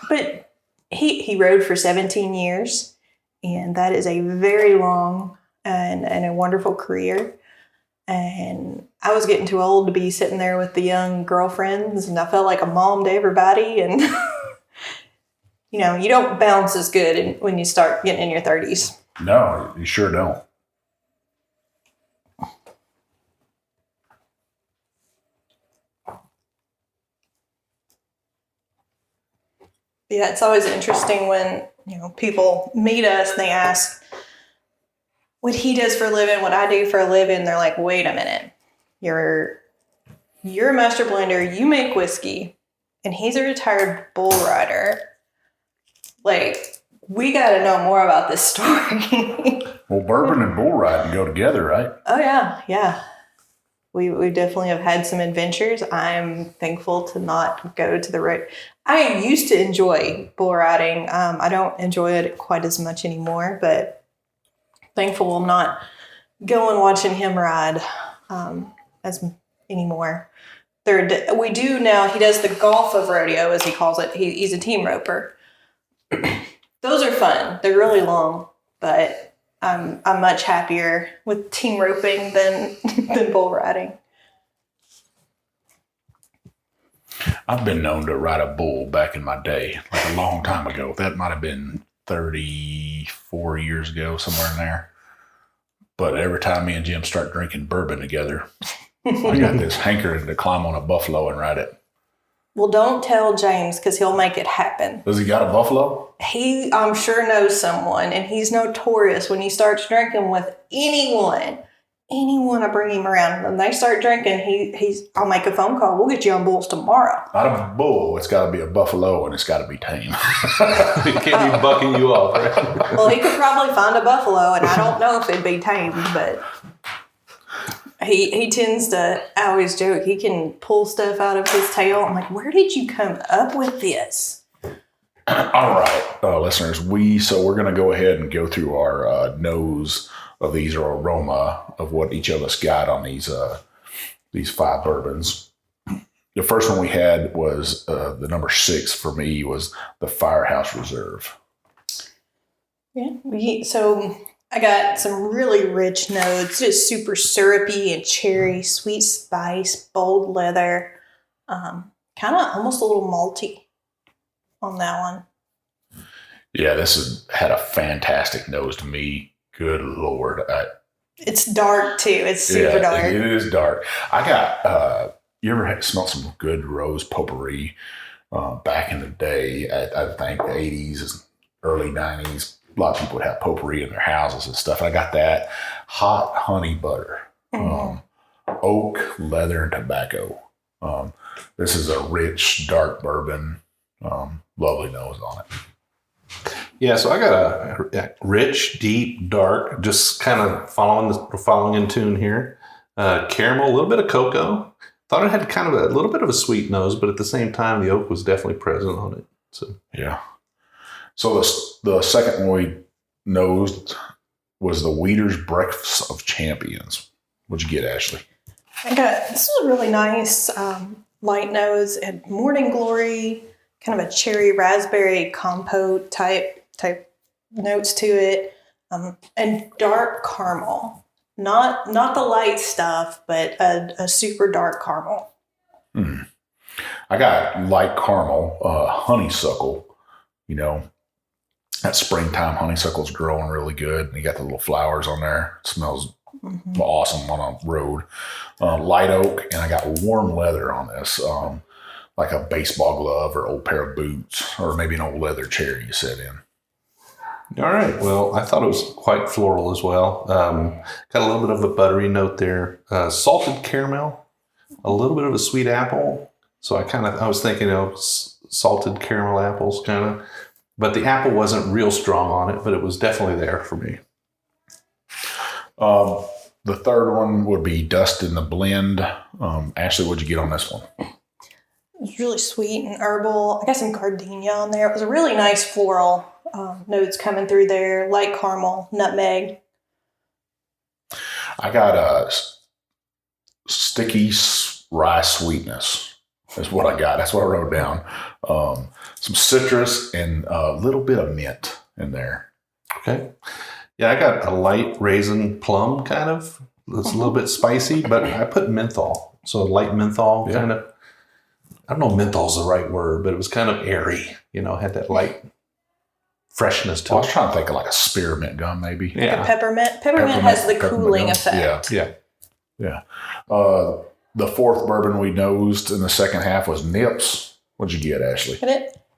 But he rode for 17 years, and that is a very long and a wonderful career. And I was getting too old to be sitting there with the young girlfriends, and I felt like a mom to everybody. And, you know, you don't bounce as good when you start getting in your 30s. No, you sure don't. Yeah, it's always interesting when, you know, people meet us and they ask what he does for a living, what I do for a living. They're like, wait a minute, you're a master blender, you make whiskey, and he's a retired bull rider. Like, we got to know more about this story. Well, bourbon and bull riding go together, right? Oh, yeah. We definitely have had some adventures. I'm thankful to not go to the road. I used to enjoy bull riding. I don't enjoy it quite as much anymore, but thankful I'm not going watching him ride as anymore. We do now. He does the golf of rodeo, as he calls it. He's a team roper. Those are fun. They're really long, but I'm much happier with team roping than bull riding. I've been known to ride a bull back in my day, like a long time ago. That might have been 34 years ago, somewhere in there. But every time me and Jim start drinking bourbon together, I got this hankering to climb on a buffalo and ride it. Well, don't tell James, because he'll make it happen. Does he got a buffalo? He, I'm sure, knows someone, and he's notorious when he starts drinking with anyone I bring him around. When they start drinking, I'll make a phone call. We'll get you on bulls tomorrow. Not a bull. It's got to be a buffalo, and it's got to be tame. He can't be bucking you off, right? Well, he could probably find a buffalo, and I don't know if it'd be tame, but he tends to, I always joke, he can pull stuff out of his tail. I'm like, where did you come up with this? All right, listeners, we're going to go ahead and go through our nose of these, or aroma of what each of us got on these 5 bourbons. The first one we had was the number 6 for me was the Firehouse Reserve. Yeah, so I got some really rich notes, just super syrupy and cherry, sweet spice, bold leather, kind of almost a little malty on that one. Yeah, this had a fantastic nose to me. Good Lord. It's dark too. It's super dark. It is dark. I got, you ever smelled some good rose potpourri back in the day? I think the 80s, early 90s. A lot of people would have potpourri in their houses and stuff. And I got that hot honey butter, oak, leather, and tobacco. This is a rich, dark bourbon. Lovely nose on it. Yeah, so I got a rich, deep, dark, just kind of following in tune here. Caramel, a little bit of cocoa. Thought it had kind of a little bit of a sweet nose, but at the same time, the oak was definitely present on it. So yeah. So the second one we nosed was the Wiener's Breakfast of Champions. What'd you get, Ashley? This was a really nice light nose. It had morning glory, kind of a cherry raspberry compote type notes to it, and dark caramel. Not the light stuff, but a super dark caramel. I got light caramel, honeysuckle. You know, that springtime honeysuckle's growing really good, and you got the little flowers on there. It smells awesome on a road. Light oak, and I got warm leather on this, like a baseball glove or old pair of boots, or maybe an old leather chair you sit in. all right. Well, I thought it was quite floral as well. Got a little bit of a buttery note there. Salted caramel, a little bit of a sweet apple. So I was thinking of salted caramel apples kind of, but the apple wasn't real strong on it, but it was definitely there for me. The third one would be Dust in the Blend. Ashley, what'd you get on this one? It was really sweet and herbal. I got some gardenia on there. It was a really nice floral notes coming through there. Light caramel, nutmeg. I got a sticky rye sweetness. That's what I got. That's what I wrote down. Some citrus and a little bit of mint in there. Okay. Yeah, I got a light raisin plum kind of. It's a little bit spicy, but I put menthol. So light menthol kind of. I don't know if menthol's the right word, but it was kind of airy. You know, had that light freshness to I it. was trying to think of like a spearmint gum, maybe. Yeah. Like a peppermint. Peppermint has the cooling effect. Yeah. The fourth bourbon we nosed in the second half was Nips. What'd you get, Ashley?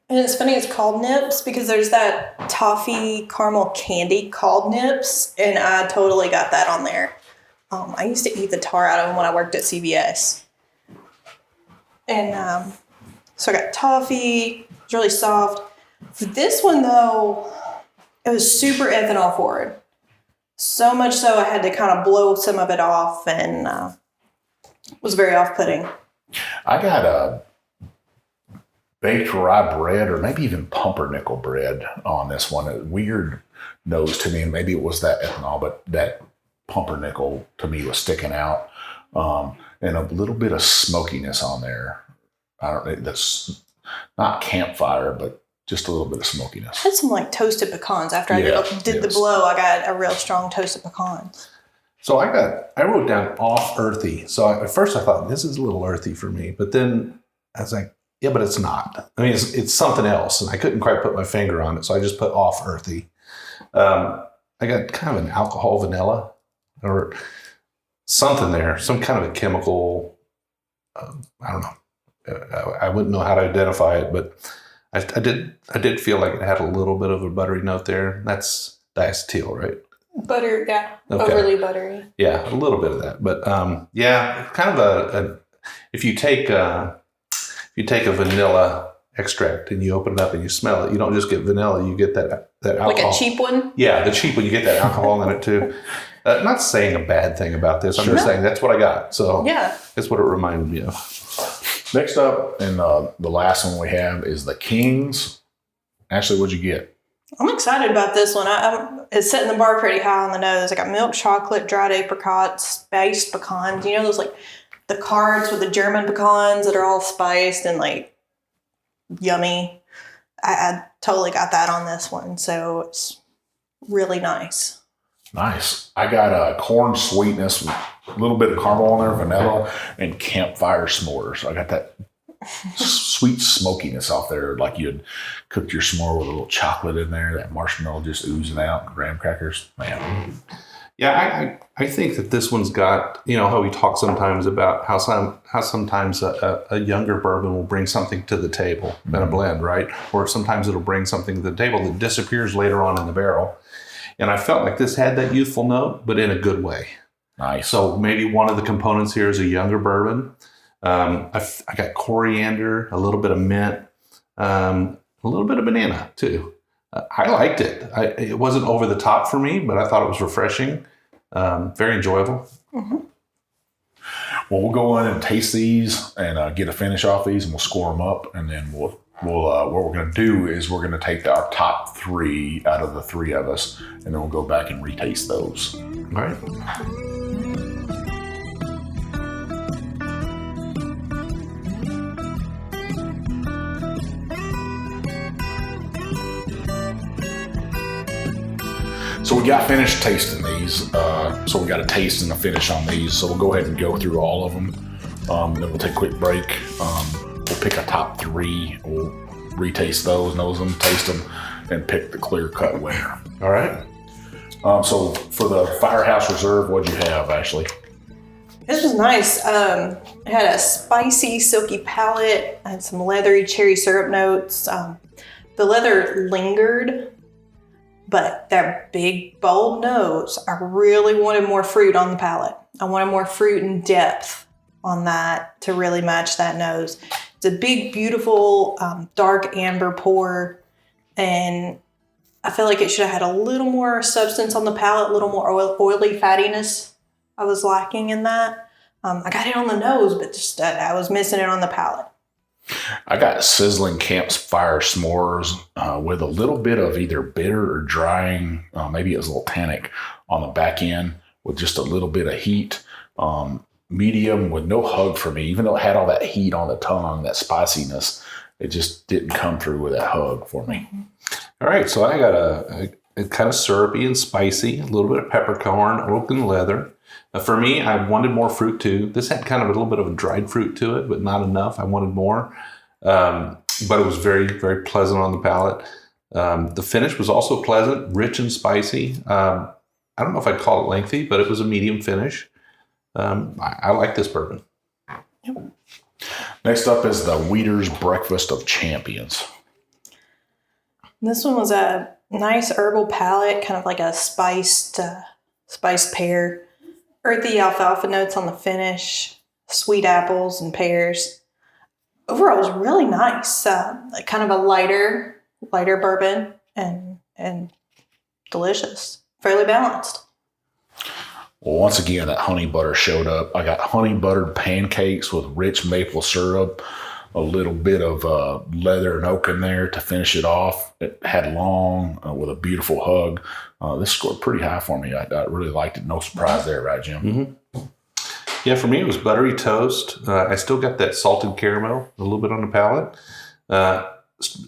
And it's funny it's called Nips because there's that toffee caramel candy called Nips, and I totally got that on there. I used to eat the tar out of them when I worked at CVS. And so I got toffee. It's really soft. For this one, though, it was super ethanol forward. So much so I had to kind of blow some of it off, and was very off-putting. I got a baked rye bread, or maybe even pumpernickel bread on this one. A weird nose to me, and maybe it was that ethanol, but that pumpernickel to me was sticking out, and a little bit of smokiness on there. I don't know, that's not campfire, but just a little bit of smokiness. I had some like toasted pecans after I did the blow. I got a real strong toasted pecans. So I wrote down off earthy. So at first I thought this is a little earthy for me, but then I was like, yeah, but it's not. I mean, it's something else, and I couldn't quite put my finger on it, so I just put off earthy. I got kind of an alcohol vanilla or something there, some kind of a chemical. I don't know. I wouldn't know how to identify it, but I did feel like it had a little bit of a buttery note there. That's diacetyl, right? Butter, yeah. Okay. Overly buttery. Yeah, a little bit of that, but kind of if you take a vanilla extract and you open it up and you smell it, you don't just get vanilla, you get that alcohol. Like a cheap one? Yeah, the cheap one, you get that alcohol in it too. Not saying a bad thing about this. I'm just saying that's what I got. So that's what it reminded me of. Next up, and the last one we have is the Kings. Ashley, what'd you get? I'm excited about this one. It's setting the bar pretty high on the nose. I got milk chocolate, dried apricots, spiced pecans. You know those like the carts with the German pecans that are all spiced and like yummy. I totally got that on this one, so it's really nice. Nice. I got a corn sweetness, a little bit of caramel on there, vanilla, and campfire s'mores. I got that sweet smokiness off there, like you'd cooked your s'more with a little chocolate in there, that marshmallow just oozing out, graham crackers. Man. Yeah, I think that this one's got, how we talk sometimes about how sometimes a younger bourbon will bring something to the table in a blend, right? Or sometimes it'll bring something to the table that disappears later on in the barrel. And I felt like this had that youthful note, but in a good way. Nice. So maybe one of the components here is a younger bourbon. I got coriander, a little bit of mint, a little bit of banana too. I liked it. It wasn't over the top for me, but I thought it was refreshing, very enjoyable. Mm-hmm. Well, we'll go in and taste these and get a finish off these, and we'll score them up, and then we'll what we're going to do is we're going to take our top 3 out of the 3 of us, and then we'll go back and retaste those. All right. So we got finished tasting these. So we got a taste and a finish on these. So we'll go ahead and go through all of them. Then we'll take a quick break. We'll pick our top 3. We'll retaste those, nose them, taste them, and pick the clear-cut winner. All right. So for the Firehouse Reserve, what'd you have, Ashley? This was nice. It had a spicy, silky palate. I had some leathery cherry syrup notes. The leather lingered, but that big, bold nose, I really wanted more fruit on the palate. I wanted more fruit and depth on that to really match that nose. It's a big, beautiful, dark amber pour, and I feel like it should have had a little more substance on the palate, a little more oily fattiness. I was lacking in that. I got it on the nose, but just I was missing it on the palate. I got sizzling campfire s'mores with a little bit of either bitter or drying, maybe it was a little tannic on the back end with just a little bit of heat. Medium with no hug for me, even though it had all that heat on the tongue, that spiciness, it just didn't come through with that hug for me. All right, so I got a kind of syrupy and spicy, a little bit of peppercorn, oak and leather. For me, I wanted more fruit too. This had kind of a little bit of a dried fruit to it, but not enough. I wanted more, but it was very, very pleasant on the palate. The finish was also pleasant, rich and spicy. I don't know if I'd call it lengthy, but it was a medium finish. I like this bourbon. Yep. Next up is the Wiener's Breakfast of Champions. This one was a nice herbal palate, kind of like a spiced pear. Earthy alfalfa notes on the finish, sweet apples and pears. Overall, it was really nice. Kind of a lighter bourbon and delicious, fairly balanced. Well, once again, that honey butter showed up. I got honey buttered pancakes with rich maple syrup, a little bit of leather and oak in there to finish it off. It had long with a beautiful hug. This scored pretty high for me. I really liked it. No surprise there, right, Jim? Mm-hmm. Yeah, for me, it was buttery toast. I still got that salted caramel a little bit on the palate.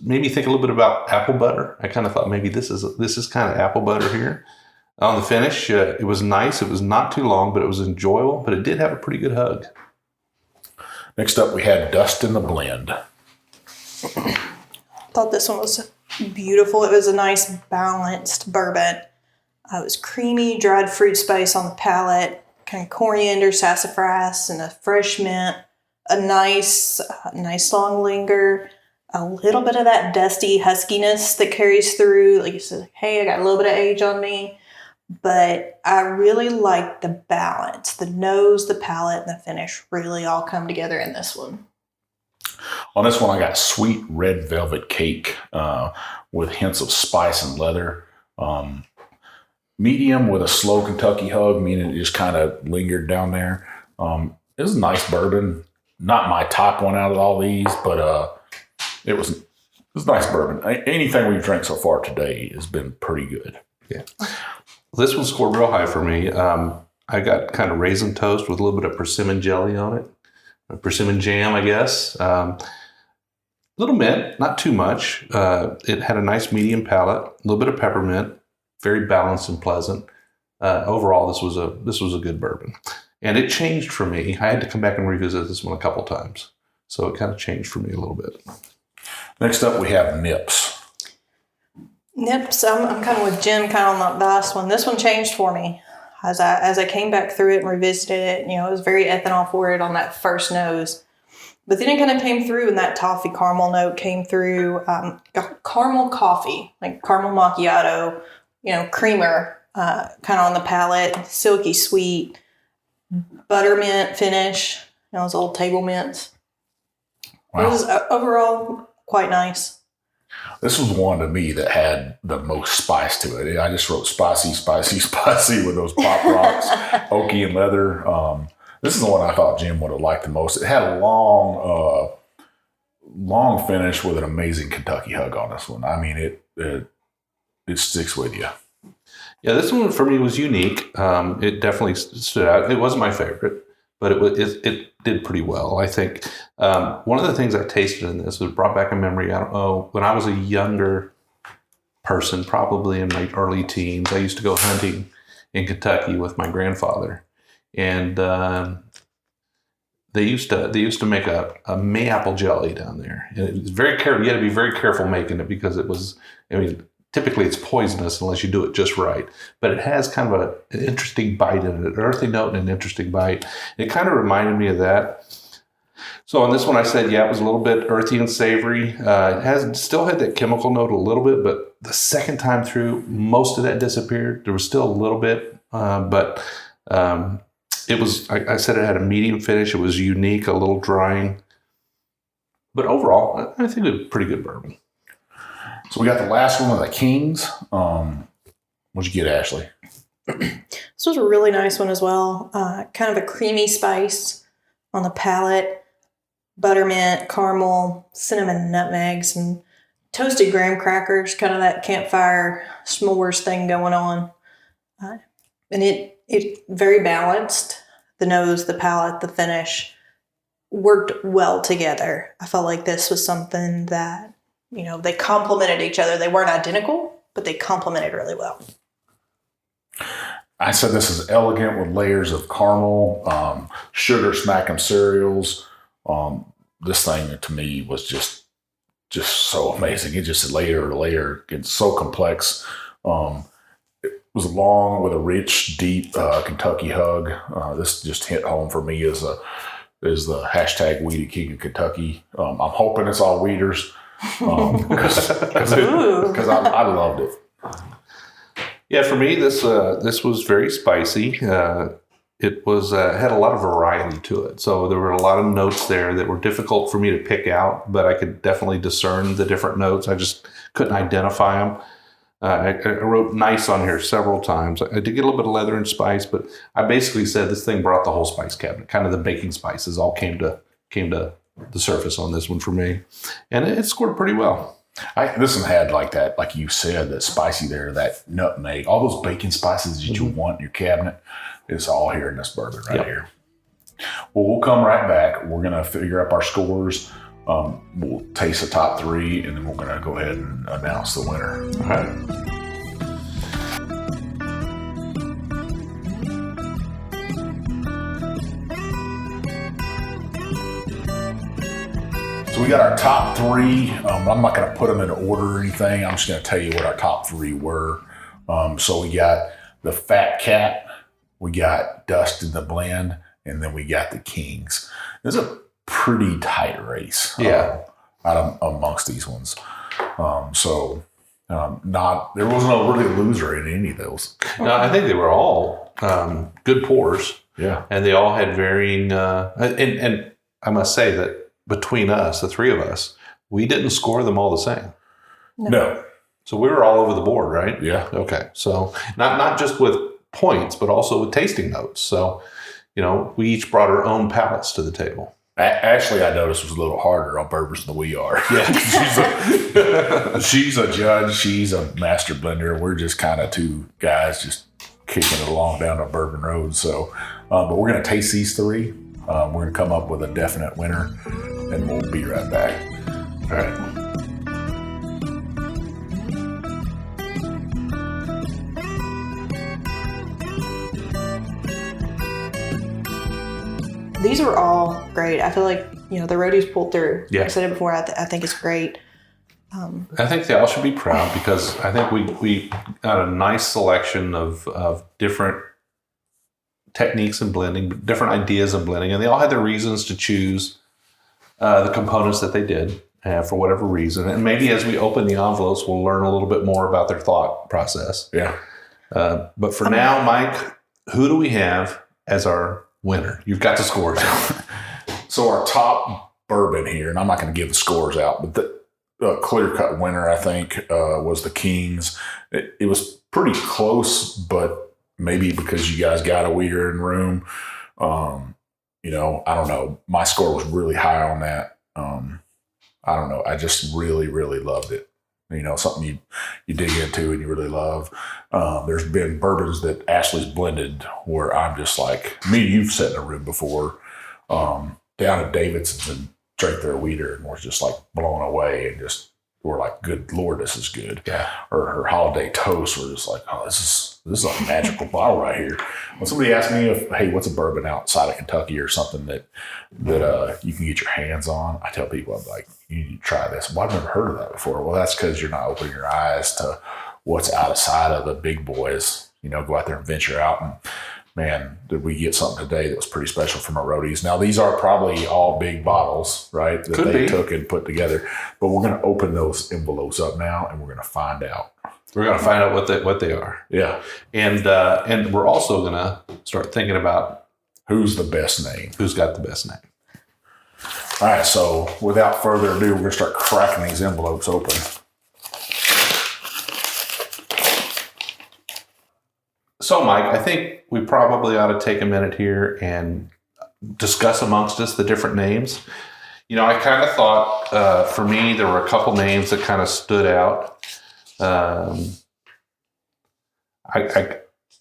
Made me think a little bit about apple butter. I kind of thought maybe this is kind of apple butter here. On the finish, it was nice. It was not too long, but it was enjoyable. But it did have a pretty good hug. Next up, we had Dust in the Blend. Thought this one was beautiful. It was a nice balanced bourbon. It was creamy, dried fruit spice on the palate, kind of coriander, sassafras, and a fresh mint. A nice long linger. A little bit of that dusty huskiness that carries through. Like you said, hey, I got a little bit of age on me. But I really like the balance. The nose, the palate, and the finish really all come together in this one. On this one, I got sweet red velvet cake with hints of spice and leather. Medium with a slow Kentucky hug, meaning it just kind of lingered down there. It was a nice bourbon. Not my top one out of all these, but it was nice bourbon. Anything we've drank so far today has been pretty good. Yeah. This one scored real high for me. I got kind of raisin toast with a little bit of persimmon jelly on it. Persimmon jam, I guess. Little mint, not too much. It had a nice medium palate, a little bit of peppermint, very balanced and pleasant. Overall, this was a good bourbon. And it changed for me. I had to come back and revisit this one a couple times. So it kind of changed for me a little bit. Next up, we have Nips. Nips, I'm kind of with Jim kind of on the last one. This one changed for me. As I came back through it and revisited it, it was very ethanol forward on that first nose. But then it kind of came through, and that toffee caramel note came through. Caramel coffee, like caramel macchiato, creamer, kind of on the palate, silky sweet, buttermint finish, those old table mints. Wow. It was overall quite nice. This was one to me that had the most spice to it. I just wrote spicy, spicy, spicy with those pop rocks, oaky and leather. This is the one I thought Jim would have liked the most. It had a long finish with an amazing Kentucky hug on this one. I mean, it sticks with you. Yeah, this one for me was unique. It definitely stood out. It wasn't my favorite, but it did pretty well. I think one of the things I tasted in this was brought back a memory. I don't know, when I was a younger person, probably in my early teens, I used to go hunting in Kentucky with my grandfather. And they used to make a mayapple jelly down there, and it was very careful. You had to be very careful making it because it was. Typically it's poisonous unless you do it just right. But it has kind of an interesting bite in it, an earthy note and an interesting bite. It kind of reminded me of that. So on this one, I said, yeah, it was a little bit earthy and savory. It still had that chemical note a little bit, but the second time through, most of that disappeared. There was still a little bit, but. It was, I said it had a medium finish. It was unique, a little drying. But overall, I think it was a pretty good bourbon. So we got the last one of the Kings. What'd you get, Ashley? This was a really nice one as well. Kind of a creamy spice on the palate. Buttermint, caramel, cinnamon, nutmegs, and toasted graham crackers. Kind of that campfire s'mores thing going on. And it very balanced. The nose, the palate, the finish worked well together. I felt like this was something that, they complemented each other. They weren't identical, but they complemented really well. I said this is elegant with layers of caramel, sugar smacking cereals. This thing to me was just so amazing. It just layer to layer. It's so complex. It was long with a rich, deep Kentucky hug. This just hit home for me as the hashtag Weedy King of Kentucky. I'm hoping it's all Weeders because I loved it. Yeah, for me, this was very spicy. It was had a lot of variety to it. So there were a lot of notes there that were difficult for me to pick out, but I could definitely discern the different notes. I just couldn't identify them. I wrote nice on here several times. I did get a little bit of leather and spice, but I basically said this thing brought the whole spice cabinet. Kind of the baking spices all came to the surface on this one for me, and it scored pretty well. This one had like that, like you said, that spicy there, that nutmeg, all those baking spices that you want in your cabinet. It's all here in this bourbon right here. Well, we'll come right back. We're gonna figure up our scores. We'll taste the top three, and then we're going to go ahead and announce the winner. All right. So we got our top three. I'm not going to put them in order or anything. I'm just going to tell you what our top three were. So we got the Fat Cat, we got Dust in the Blend, and then we got the Kings. There's a pretty tight race out amongst these ones. There wasn't a really loser in any of those. No, I think they were all good pours. Yeah. And they all had varying, and I must say that between us, the three of us, we didn't score them all the same. No. So we were all over the board, right? Yeah. Okay. So not just with points, but also with tasting notes. So, we each brought our own palates to the table. Ashley, I noticed, was a little harder on bourbons than we are. Yeah. She's a judge. She's a master blender. We're just kind of two guys just kicking it along down the bourbon road. So, but we're going to taste these three. We're going to come up with a definite winner, and we'll be right back. All right. These were all great. I feel like the Roadies pulled through. Yeah. I said it before. I think it's great. I think they all should be proud because I think we got a nice selection of different techniques in blending, different ideas of blending, and they all had their reasons to choose the components that they did for whatever reason. And maybe as we open the envelopes, we'll learn a little bit more about their thought process. Yeah. But for now, Mike, who do we have as our winner? You've got the scores. So our top bourbon here, and I'm not going to give the scores out, but the clear-cut winner, I think, was the Kings. It was pretty close, but maybe because you guys got a Wiener in room, I don't know. My score was really high on that. I don't know. I just really, really loved it. Something you dig into and you really love. There's been bourbons that Ashley's blended where I'm just like, me and you've sat in a room before down at Davidson's and drank their Wiener and was just like blown away and just were like, good Lord, this is good. Yeah. Or her holiday toast were just like, oh, this is a magical bottle right here. When somebody asked me hey, what's a bourbon outside of Kentucky or something that you can get your hands on, I tell people, I'm like, you need to try this. Well, I've never heard of that before. Well, that's because you're not opening your eyes to what's outside of the big boys. Go out there and venture out. And man, did we get something today that was pretty special from our Roadies. Now, these are probably all big bottles, right, that they took and put together. But we're going to open those envelopes up now, and we're going to find out. We're going to find out what they are. Yeah. And we're also going to start thinking about who's the best name. Who's got the best name. All right, so without further ado, we're going to start cracking these envelopes open. So, Mike, I think we probably ought to take a minute here and discuss amongst us the different names. I kind of thought, for me, there were a couple names that kind of stood out. I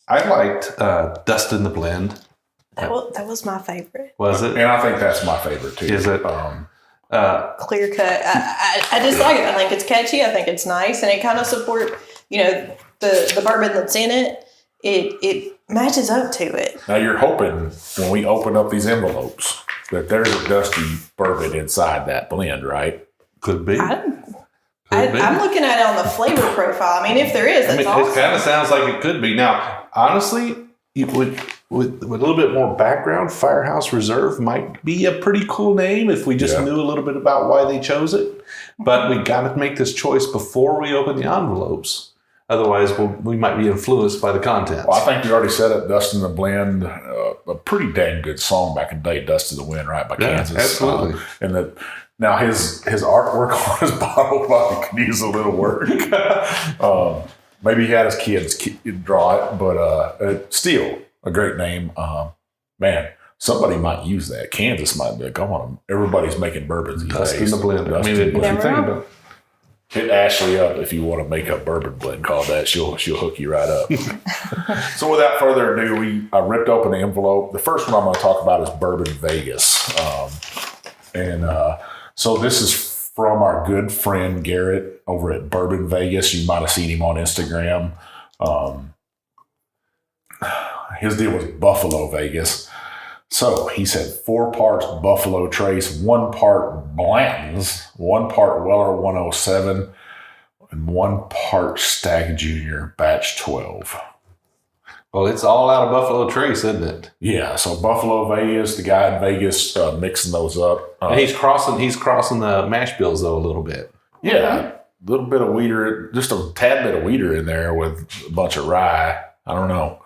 liked Dust in the Blend. That was my favorite. Was it? And I think that's my favorite, too. Is it? Clear cut. I just like it. I think it's catchy. I think it's nice. And it kind of support, the bourbon that's in it. It matches up to it. Now, you're hoping when we open up these envelopes that there's a dusty bourbon inside that blend, right? Could be. I'm looking at it on the flavor profile. I mean, if there is, that's awesome. It kind of sounds like it could be. Now, honestly, with a little bit more background, Firehouse Reserve might be a pretty cool name if we just knew a little bit about why they chose it. But we got to make this choice before we open the envelopes. Otherwise, we might be influenced by the contents. Well, I think we already said it, Dust in the Blend, a pretty dang good song back in the day, Dust in the Wind, right, by Kansas. Absolutely. Now, his artwork on his bottle probably could use a little work. Maybe he had his kids draw it, but still a great name. Man, somebody might use that. Kansas might be like, come on, everybody's making bourbons these Dust days. in the Blend. Dust if you think about it. Hit Ashley up if you want to make a bourbon blend called that. She'll hook you right up. So without further ado, I ripped open the envelope. The first one I'm going to talk about is Bourbon Vegas. So this is from our good friend Garrett over at Bourbon Vegas. You might have seen him on Instagram. His deal was Buffalo Vegas. So he said 4 parts Buffalo Trace, 1 part Blanton's, 1 part Weller 107, and 1 part Stagg Jr. Batch 12. Well, it's all out of Buffalo Trace, isn't it? Yeah, so Buffalo Vegas, the guy in Vegas mixing those up. And he's crossing the mash bills, though, a little bit. Yeah, a little bit of Wiener, just a tad bit of Wiener in there with a bunch of rye. I don't know.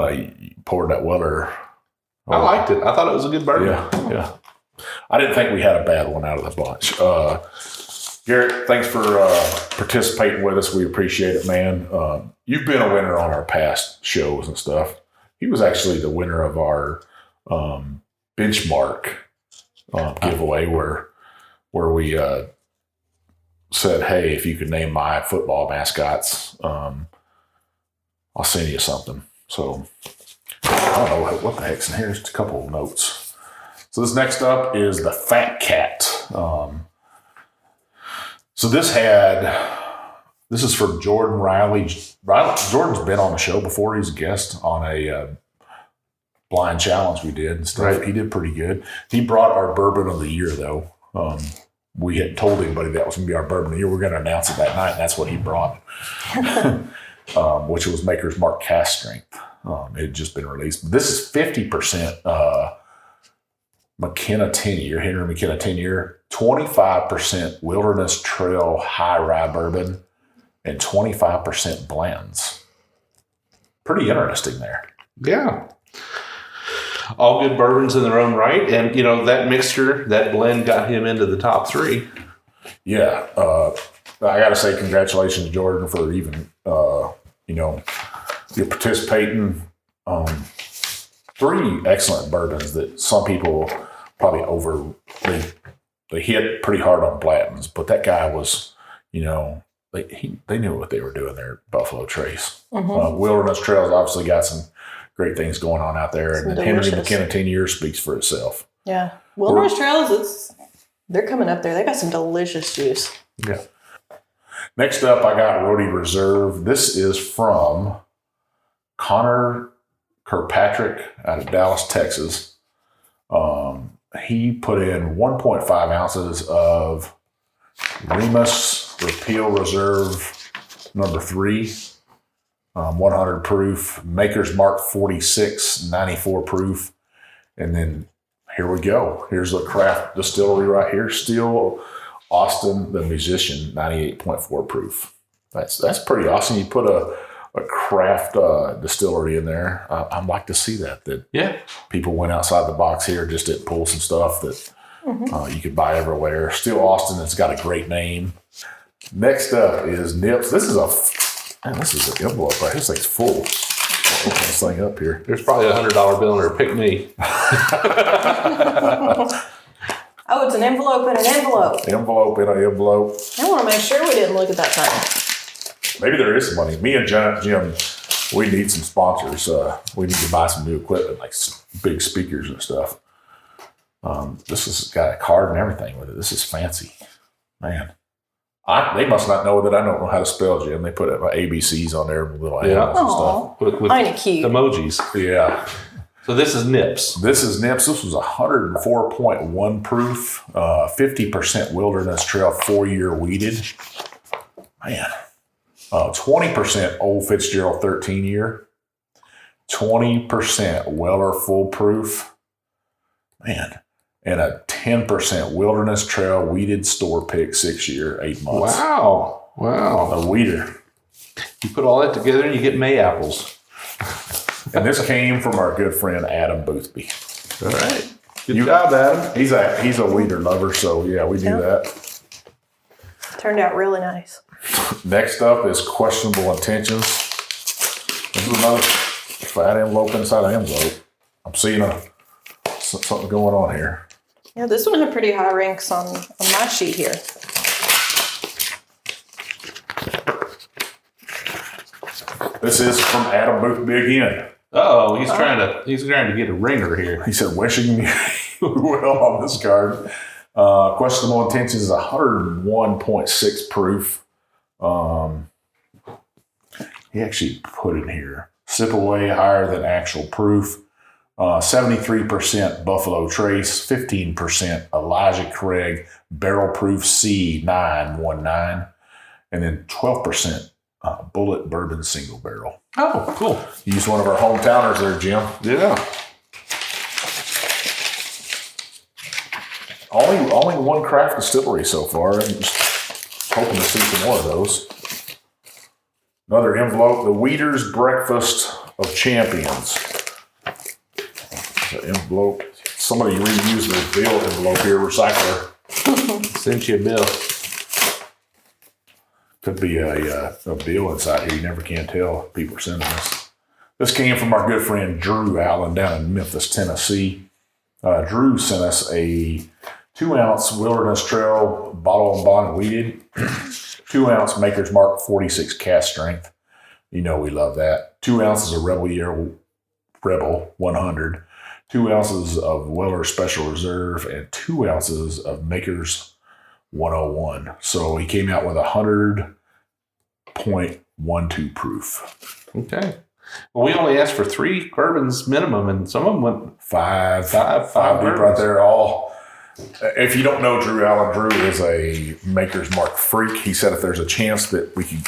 He poured that Weller. I liked it. I thought it was a good bourbon. Yeah. I didn't think we had a bad one out of the bunch. Garrett, thanks for participating with us. We appreciate it, man. You've been a winner on our past shows and stuff. He was actually the winner of our benchmark giveaway where we said, hey, if you could name my football mascots, I'll send you something. So I don't know what the heck's in here. Just a couple of notes. So this next up is the Fat Cat. So this is from Jordan Riley. Jordan's been on the show before. He's a guest on a blind challenge we did and stuff. Right. He did pretty good. He brought our bourbon of the year, though. We hadn't told anybody that was going to be our bourbon of the year. We're going to announce it that night, and that's what he brought, which was Maker's Mark Cask Strength. It had just been released. This is 50% McKenna 10-year, Henry McKenna 10-year, 25% Wilderness Trail High Rye Bourbon, and 25% blends. Pretty interesting there. Yeah. All good bourbons in their own right. And, that mixture, that blend got him into the top 3. Yeah. I got to say congratulations, Jordan, for even, you're participating. 3 excellent bourbons that some people probably they hit pretty hard on Blanton's, but that guy was, they knew what they were doing there at Buffalo Trace. Mm-hmm. Wilderness Trails obviously got some great things going on out there, and Henry McKenna 10 years speaks for itself. Yeah. Wilderness Trails, they're coming up there. They got some delicious juice. Yeah. Next up, I got Roadie Reserve. This is from Connor Kirkpatrick out of Dallas, Texas. He put in 1.5 ounces of Remus Repeal Reserve number 3, 100 proof, Maker's Mark 46, 94 proof. And then here we go. Here's the craft distillery right here. Still Austin, the Musician, 98.4 proof. That's pretty awesome. You put a craft distillery in there. I'd like to see that people went outside the box here, just didn't pull some stuff that you could buy everywhere. Still Austin, it's got a great name. Next up is Nips. This is an envelope right here. This thing's full. I'll open this thing up here. There's probably $100 bill in there. Pick me. Oh, it's an envelope in an envelope. Envelope in an envelope. I want to make sure we didn't look at that time. Maybe there is some money. Me and Jim, we need some sponsors. We need to buy some new equipment, like big speakers and stuff. This has got a card and everything with it. This is fancy. Man. They must not know that I don't know how to spell, Jim. They put ABCs on there with little animals and stuff. With cute emojis. Yeah. So this is Nips. This is Nips. This was 104.1 proof, 50% Wilderness Trail 4-year weeded. Man. 20% Old Fitzgerald 13-year. 20% Weller full proof. Man. And a 10% Wilderness Trail weeded store pick 6-year, 8 months. Wow. A weeder. You put all that together and you get May apples. And this came from our good friend Adam Boothby. All right. Good job, Adam. He's a weeder lover, so yeah, we do that. Turned out really nice. Next up is Questionable Intentions. This is another fat envelope inside an envelope. I'm seeing something going on here. Yeah, this one had pretty high ranks on my sheet here. This is from Adam Boothby again. Oh, he's trying to get a ringer here. He said, wishing me well on this card. Questionable Intentions is 101.6 proof. He actually put in here, sip away higher than actual proof. 73% Buffalo Trace, 15% Elijah Craig Barrel Proof C919, and then 12% Bullet Bourbon Single Barrel. Oh, cool. Use one of our hometowners there, Jim. Yeah. Only one craft distillery so far. I'm just hoping to see some more of those. Another envelope, the Weeder's Breakfast of Champions. The envelope. Somebody reused their bill envelope here, recycler. Sent you a bill. Could be a bill inside here. You never can tell. People are sending this. This came from our good friend Drew Allen down in Memphis, Tennessee. Drew sent us a 2-ounce Wilderness Trail bottle and bond weeded, 2-ounce Maker's Mark 46 cast strength. You know we love that. 2 ounces of Rebel 100, 2 ounces of Weller Special Reserve, and 2 ounces of Maker's 101. So he came out with 100.12 proof. Okay. Well, we only asked for 3 bourbons minimum, and some of them went five deep bourbons. right there. All. If you don't know Drew Allen, Drew is a Maker's Mark freak. He said if there's a chance that he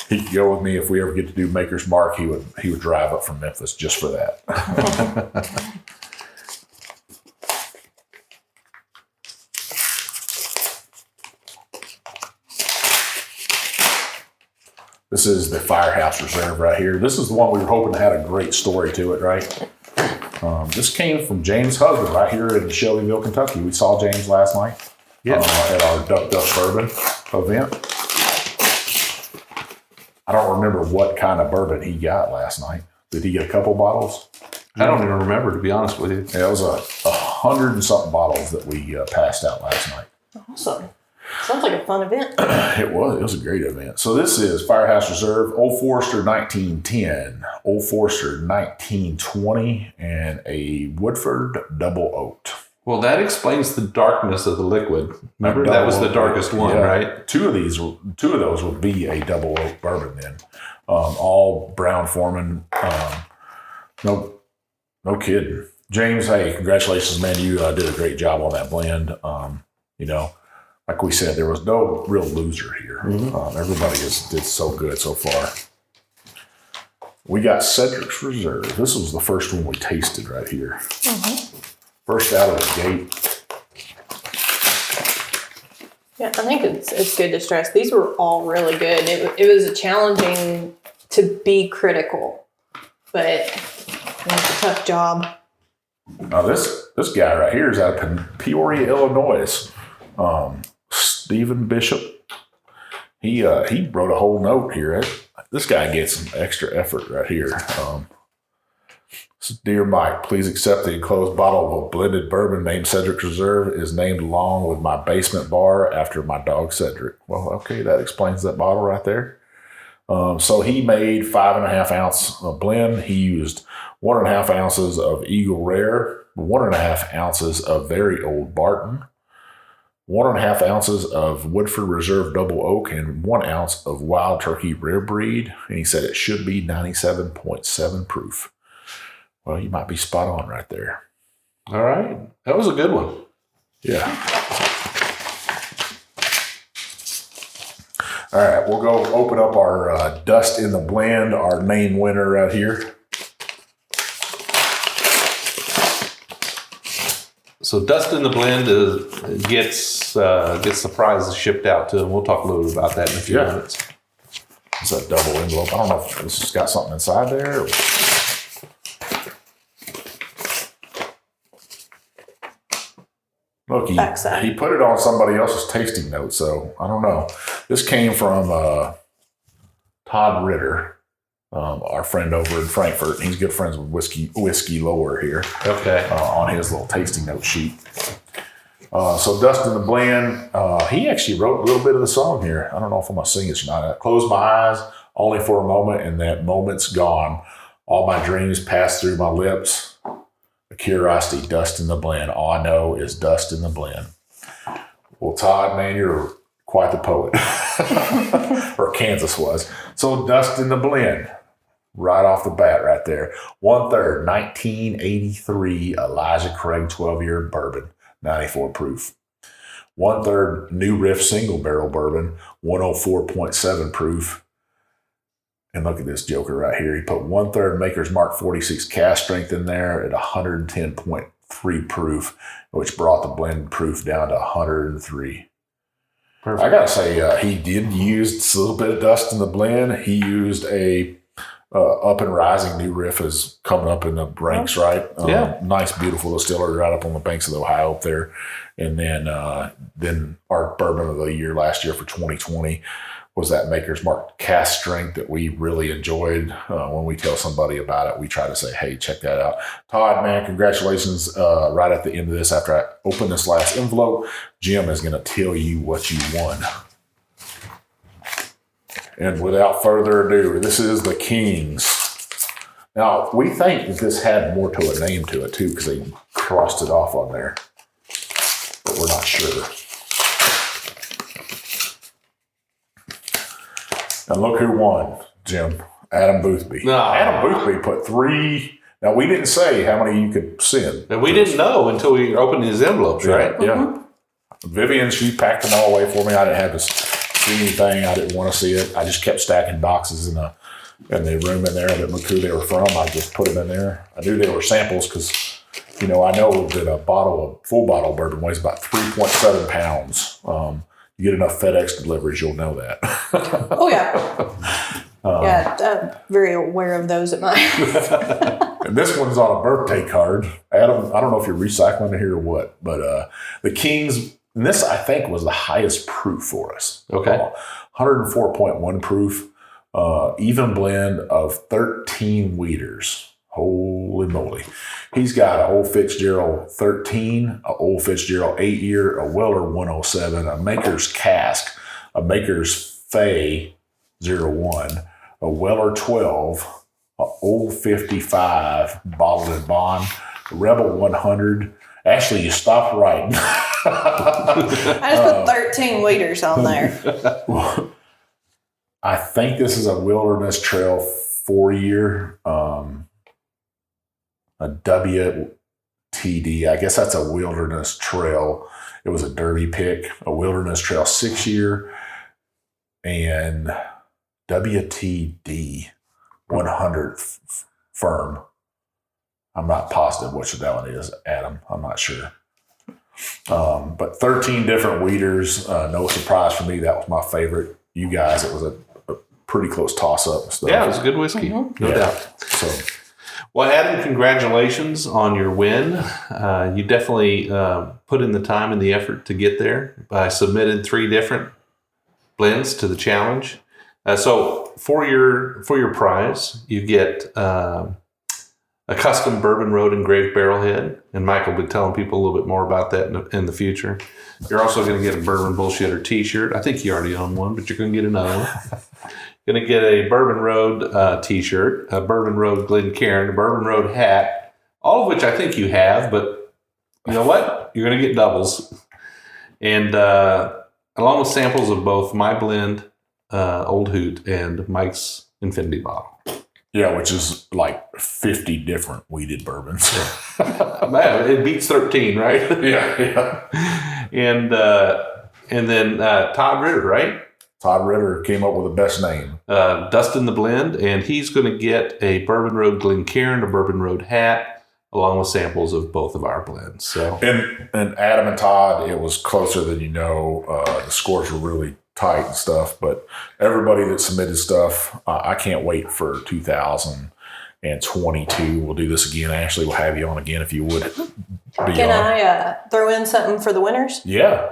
could go with me if we ever get to do Maker's Mark, he would drive up from Memphis just for that. This is the Firehouse Reserve right here. This is the one we were hoping had a great story to it, right? This came from James' husband right here in Shelbyville, Kentucky. We saw James last night at our Duck Duck Bourbon event. I don't remember what kind of bourbon he got last night. Did he get a couple bottles? I don't even remember, to be honest with you. Yeah, it was 100 and something bottles that we passed out last night. Awesome. Sounds like a fun event. It was a great event. So this is Firehouse Reserve, Old Forester 1910, Old Forester 1920, and a Woodford Double Oaked. Well, that explains the darkness of the liquid. Remember, that was the darkest one, right? Two of those would be a double oak bourbon then. All brown Foreman. No kidding. James, hey, congratulations, man. You did a great job on that blend. Like we said, there was no real loser here. Mm-hmm. Everybody did so good so far. We got Cedric's Reserve. This was the first one we tasted right here. Mm-hmm. First out of the gate. Yeah, I think it's good to stress. These were all really good. It was challenging to be critical, but it was a tough job. Now this guy right here is out of Peoria, Illinois. Stephen Bishop. He wrote a whole note here. This guy gets some extra effort right here. Dear Mike, please accept the enclosed bottle of a blended bourbon named Cedric's Reserve is named along with my basement bar after my dog Cedric. Well, okay, that explains that bottle right there. So he made 5.5 ounce blend. He used 1.5 ounces of Eagle Rare, 1.5 ounces of Very Old Barton, 1.5 ounces of Woodford Reserve Double Oak, and 1 ounce of Wild Turkey Rare Breed. And he said it should be 97.7 proof. Well, you might be spot on right there. All right. That was a good one. Yeah. All right. We'll go open up our Dust in the Blend, our main winner right here. So Dust in the Blend gets the prizes shipped out to them. We'll talk a little bit about that in a few minutes. It's a double envelope. I don't know if this has got something inside there. Look, he put it on somebody else's tasting note, so I don't know. This came from Todd Ritter, our friend over in Frankfurt. He's good friends with Whiskey Lower here. Okay. On his little tasting note sheet. So Dust in the Blend, he actually wrote a little bit of the song here. I don't know if I'm going to sing it or not. I close my eyes only for a moment, and that moment's gone. All my dreams pass through my lips. A curiosity, dust in the blend. All I know is dust in the blend. Well, Todd, man, you're quite the poet. Or Kansas was. So Dust in the Blend. Right off the bat right there. 1/3, 1983 Elijah Craig 12-year bourbon, 94 proof. 1/3 New Riff single barrel bourbon, 104.7 proof. And look at this joker right here. He put 1/3 Maker's Mark 46 cast strength in there at 110.3 proof, which brought the blend proof down to 103. Perfect. I gotta say, he did use a little bit of dust in the blend. He used a Up and Rising New Riff is coming up in the ranks, right? Nice, beautiful distillery right up on the banks of the Ohio up there. And then our bourbon of the year last year for 2020 was that Maker's Mark cast strength that we really enjoyed. When we tell somebody about it, we try to say, hey, check that out. Todd, man, congratulations. Right at the end of this, after I open this last envelope, Jim is going to tell you what you won. And without further ado, this is the Kings. Now, we think that this had more to a name to it, too, because they crossed it off on there. But we're not sure. And look who won, Jim. Adam Boothby. No. Adam Boothby put 3. Now, we didn't say how many you could send. And we didn't know until we opened these envelopes, right? Yeah. Vivian, she packed them all away for me. I didn't have to see anything. I didn't want to see it. I just kept stacking boxes in the room in there. I didn't look who they were from. I just put them in there. I knew they were samples because, I know that a full bottle of bourbon weighs about 3.7 pounds. You get enough FedEx deliveries, you'll know that. Oh, yeah. I'm very aware of those at mine. And this one's on a birthday card. Adam, I don't know if you're recycling it here or what, but the King's, and this I think was the highest proof for us. Okay. 104.1 proof, even blend of 13 wheaters. Holy moly. He's got an Old Fitzgerald 13, an Old Fitzgerald 8-year, a Weller 107, a Maker's Cask, a Maker's Fay 01, a Weller 12, a Old 55, bottled in bond, a Rebel 100. Actually, you stopped right. I just put 13 waiters on there. I think this is a Wilderness Trail 4-year, a WTD. I guess that's a Wilderness Trail. It was a derby pick, a Wilderness Trail 6-year, and WTD 100 firm. I'm not positive which that one is, Adam. I'm not sure. But 13 different wheaters. No surprise for me. That was my favorite. You guys, it was a pretty close toss-up and stuff. Yeah, it was a good whiskey. No doubt. So, well, Adam, congratulations on your win. You definitely put in the time and the effort to get there. I submitted 3 different blends to the challenge. So for your prize, you get a custom Bourbon Road engraved barrel head, and Mike will be telling people a little bit more about that in the future. You're also going to get a Bourbon Bullshitter t-shirt. I think you already own one, but you're going to get another one. Going to get a Bourbon Road t-shirt, a Bourbon Road Glencairn, a Bourbon Road hat, all of which I think you have, but you know what? You're going to get doubles. And along with samples of both my blend, Old Hoot, and Mike's Infinity Bottle. Yeah, which is like 50 different weeded bourbons. Man, it beats 13, right? Yeah. And then Todd Ritter, right? Todd Ritter came up with the best name. Dustin the Blend, and he's going to get a Bourbon Road Glencairn, a Bourbon Road hat, along with samples of both of our blends. So, and Adam and Todd, it was closer than you know. The scores were really tight and stuff, but everybody that submitted stuff, I can't wait for 2022. We'll do this again. Ashley, we'll have you on again if you would. Can I throw in something for the winners? Yeah.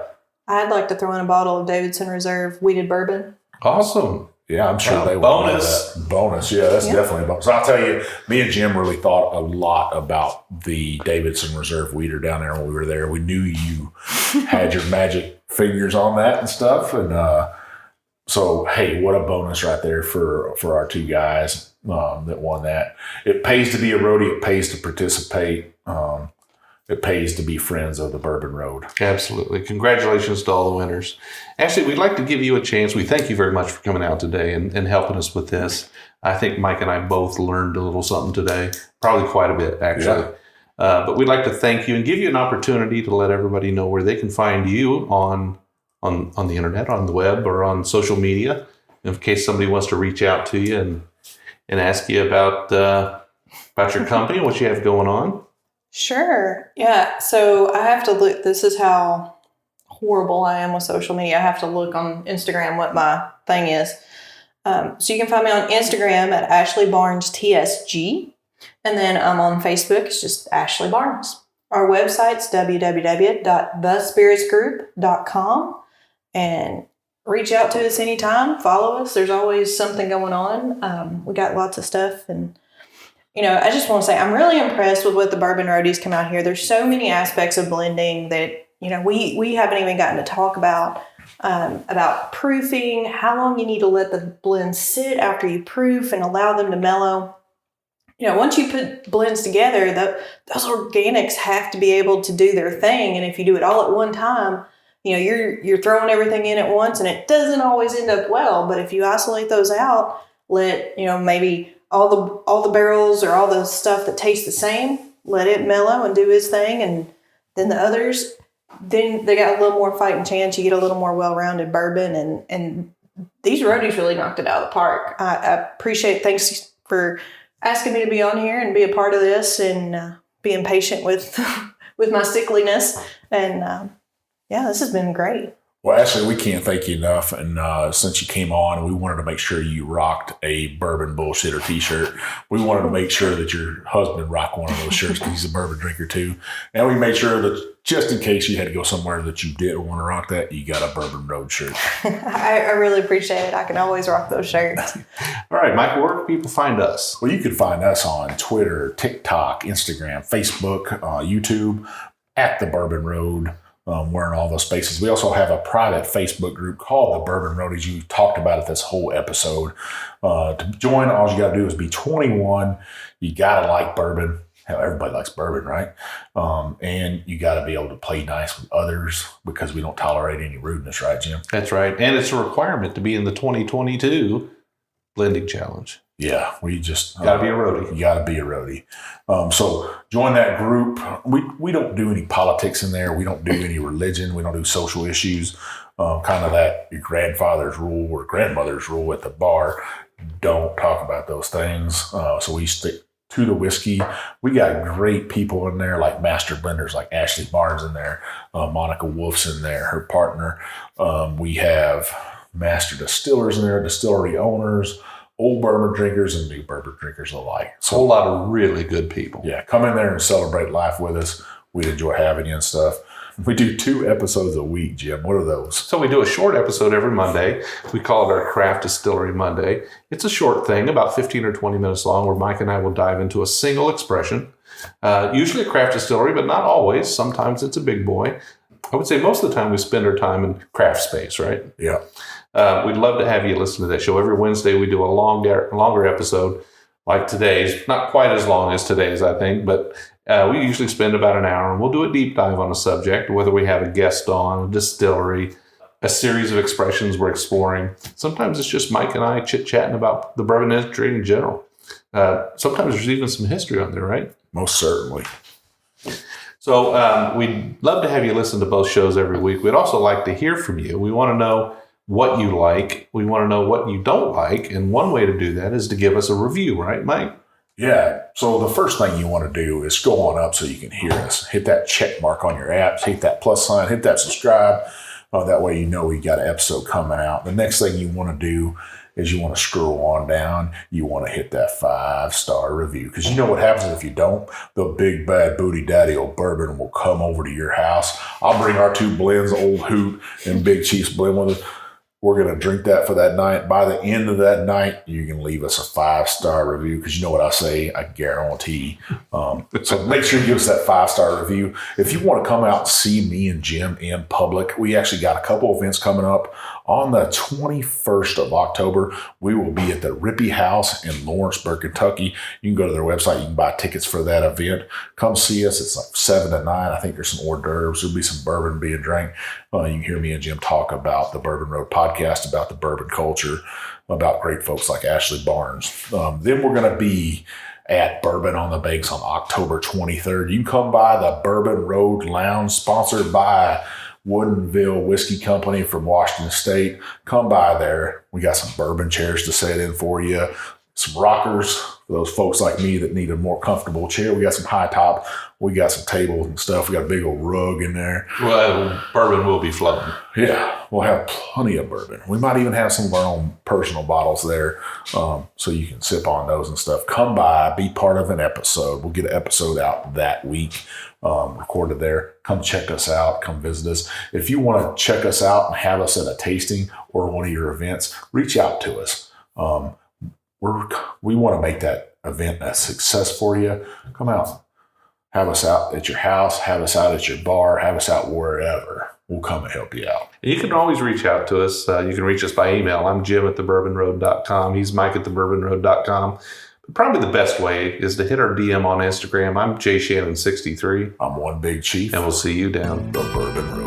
I'd like to throw in a bottle of Davidson Reserve wheated bourbon. Awesome. Yeah, I'm sure they will. Bonus. Bonus. Yeah, that's definitely a bonus. I'll tell you, me and Jim really thought a lot about the Davidson Reserve Wheater down there when we were there. We knew you had your magic fingers on that and stuff. And so, hey, what a bonus right there for our 2 guys that won that. It pays to be a roadie. It pays to participate. It pays to be friends of the Bourbon Road. Absolutely. Congratulations to all the winners. Actually, we'd like to give you a chance. We thank you very much for coming out today and helping us with this. I think Mike and I both learned a little something today, probably quite a bit, actually. Yeah. But we'd like to thank you and give you an opportunity to let everybody know where they can find you on the internet, on the web, or on social media, in case somebody wants to reach out to you and ask you about your company, what you have going on. Sure. Yeah. So I have to look. This is how horrible I am with social media. I have to look on Instagram what my thing is. So you can find me on Instagram at Ashley Barnes TSG. And then I'm on Facebook. It's just Ashley Barnes. Our website's www.thespiritsgroup.com. And reach out to us anytime. Follow us. There's always something going on. We got lots of stuff. And I just want to say I'm really impressed with what the Bourbon Roadies come out here. There's so many aspects of blending that, we haven't even gotten to talk about proofing, how long you need to let the blend sit after you proof and allow them to mellow. Once you put blends together, those organics have to be able to do their thing. And if you do it all at one time, you're throwing everything in at once and it doesn't always end up well. But if you isolate those out, let, maybe all the barrels or all the stuff that tastes the same, let it mellow and do its thing. And then the others, then they got a little more fighting chance. You get a little more well-rounded bourbon. And these Roadies really knocked it out of the park. I appreciate, thanks for asking me to be on here and be a part of this and being patient with with my sickliness. And this has been great. Well, Ashley, we can't thank you enough. And since you came on, we wanted to make sure you rocked a Bourbon Bullshitter t-shirt. We wanted to make sure that your husband rocked one of those shirts because he's a bourbon drinker too. And we made sure that just in case you had to go somewhere that you didn't want to rock that, you got a Bourbon Road shirt. I really appreciate it. I can always rock those shirts. All right, Michael, where can people find us? Well, you can find us on Twitter, TikTok, Instagram, Facebook, YouTube, at The Bourbon Road. We're in all those spaces. We also have a private Facebook group called the Bourbon Roadies. You talked about it this whole episode. To join, all you got to do is be 21. You got to like bourbon. Hell, everybody likes bourbon, right? And you got to be able to play nice with others because we don't tolerate any rudeness, right, Jim? That's right. And it's a requirement to be in the 2022 blending challenge. Yeah, we just got to be a roadie. You got to be a roadie. So join that group. We don't do any politics in there. We don't do any religion. We don't do social issues. Kind of that your grandfather's rule or grandmother's rule at the bar. Don't talk about those things. So we stick to the whiskey. We got great people in there, like master blenders, like Ashley Barnes in there. Monica Wolf's in there, her partner. We have master distillers in there, distillery owners, old bourbon drinkers and new bourbon drinkers alike. So a whole lot of really good people. Yeah, come in there and celebrate life with us. We'd enjoy having you and stuff. We do 2 episodes a week, Jim. What are those? So we do a short episode every Monday. We call it our Craft Distillery Monday. It's a short thing, about 15 or 20 minutes long, where Mike and I will dive into a single expression. Usually a craft distillery, but not always. Sometimes it's a big boy. I would say most of the time we spend our time in craft space, right? Yeah. We'd love to have you listen to that show. Every Wednesday we do a longer episode like today's. Not quite as long as today's, I think, but we usually spend about an hour, and we'll do a deep dive on a subject, whether we have a guest on, a distillery, a series of expressions we're exploring. Sometimes it's just Mike and I chit-chatting about the bourbon industry in general. Sometimes there's even some history on there, right? Most certainly. So we'd love to have you listen to both shows every week. We'd also like to hear from you. We want to know what you like. We want to know what you don't like. And one way to do that is to give us a review, right, Mike? Yeah. So the first thing you want to do is go on up so you can hear us. Hit that check mark on your apps. Hit that plus sign. Hit that subscribe. That way you know we got an episode coming out. The next thing you want to do is you want to scroll on down. You want to hit that 5-star review. Because you know what happens if you don't? The big bad booty daddy old bourbon will come over to your house. I'll bring our 2 blends, Old Hoot and Big Chief's blend with us. We're going to drink that for that night. By the end of that night, you can leave us a 5-star review because you know what I say, I guarantee. So make sure you give us that 5-star review. If you want to come out and see me and Jim in public, we actually got a couple events coming up. On the 21st of October, we will be at the Rippey House in Lawrenceburg, Kentucky. You can go to their website. You can buy tickets for that event. Come see us. It's like 7 to 9. I think there's some hors d'oeuvres. There'll be some bourbon being drank. You can hear me and Jim talk about the Bourbon Road podcast, about the bourbon culture, about great folks like Ashley Barnes. Then we're going to be at Bourbon on the Banks on October 23rd. You can come by the Bourbon Road Lounge, sponsored by Woodinville Whiskey Company from Washington State. Come by there. We got some bourbon chairs to set in for you, some rockers for those folks like me that need a more comfortable chair. We got some high top. We got some tables and stuff. We got a big old rug in there. Well, bourbon will be floating. Yeah, we'll have plenty of bourbon. We might even have some of our own personal bottles there, so you can sip on those and stuff. Come by, be part of an episode. We'll get an episode out that week, recorded there. Come check us out. Come visit us. If you want to check us out and have us at a tasting or one of your events, reach out to us. We want to make that event a success for you. Come out. Have us out at your house, have us out at your bar, have us out wherever. We'll come and help you out. You can always reach out to us. You can reach us by email. I'm Jim at thebourbonroad.com. He's Mike at thebourbonroad.com. But probably the best way is to hit our DM on Instagram. I'm JShannon63. I'm One Big Chief. And we'll see you down the Bourbon Road.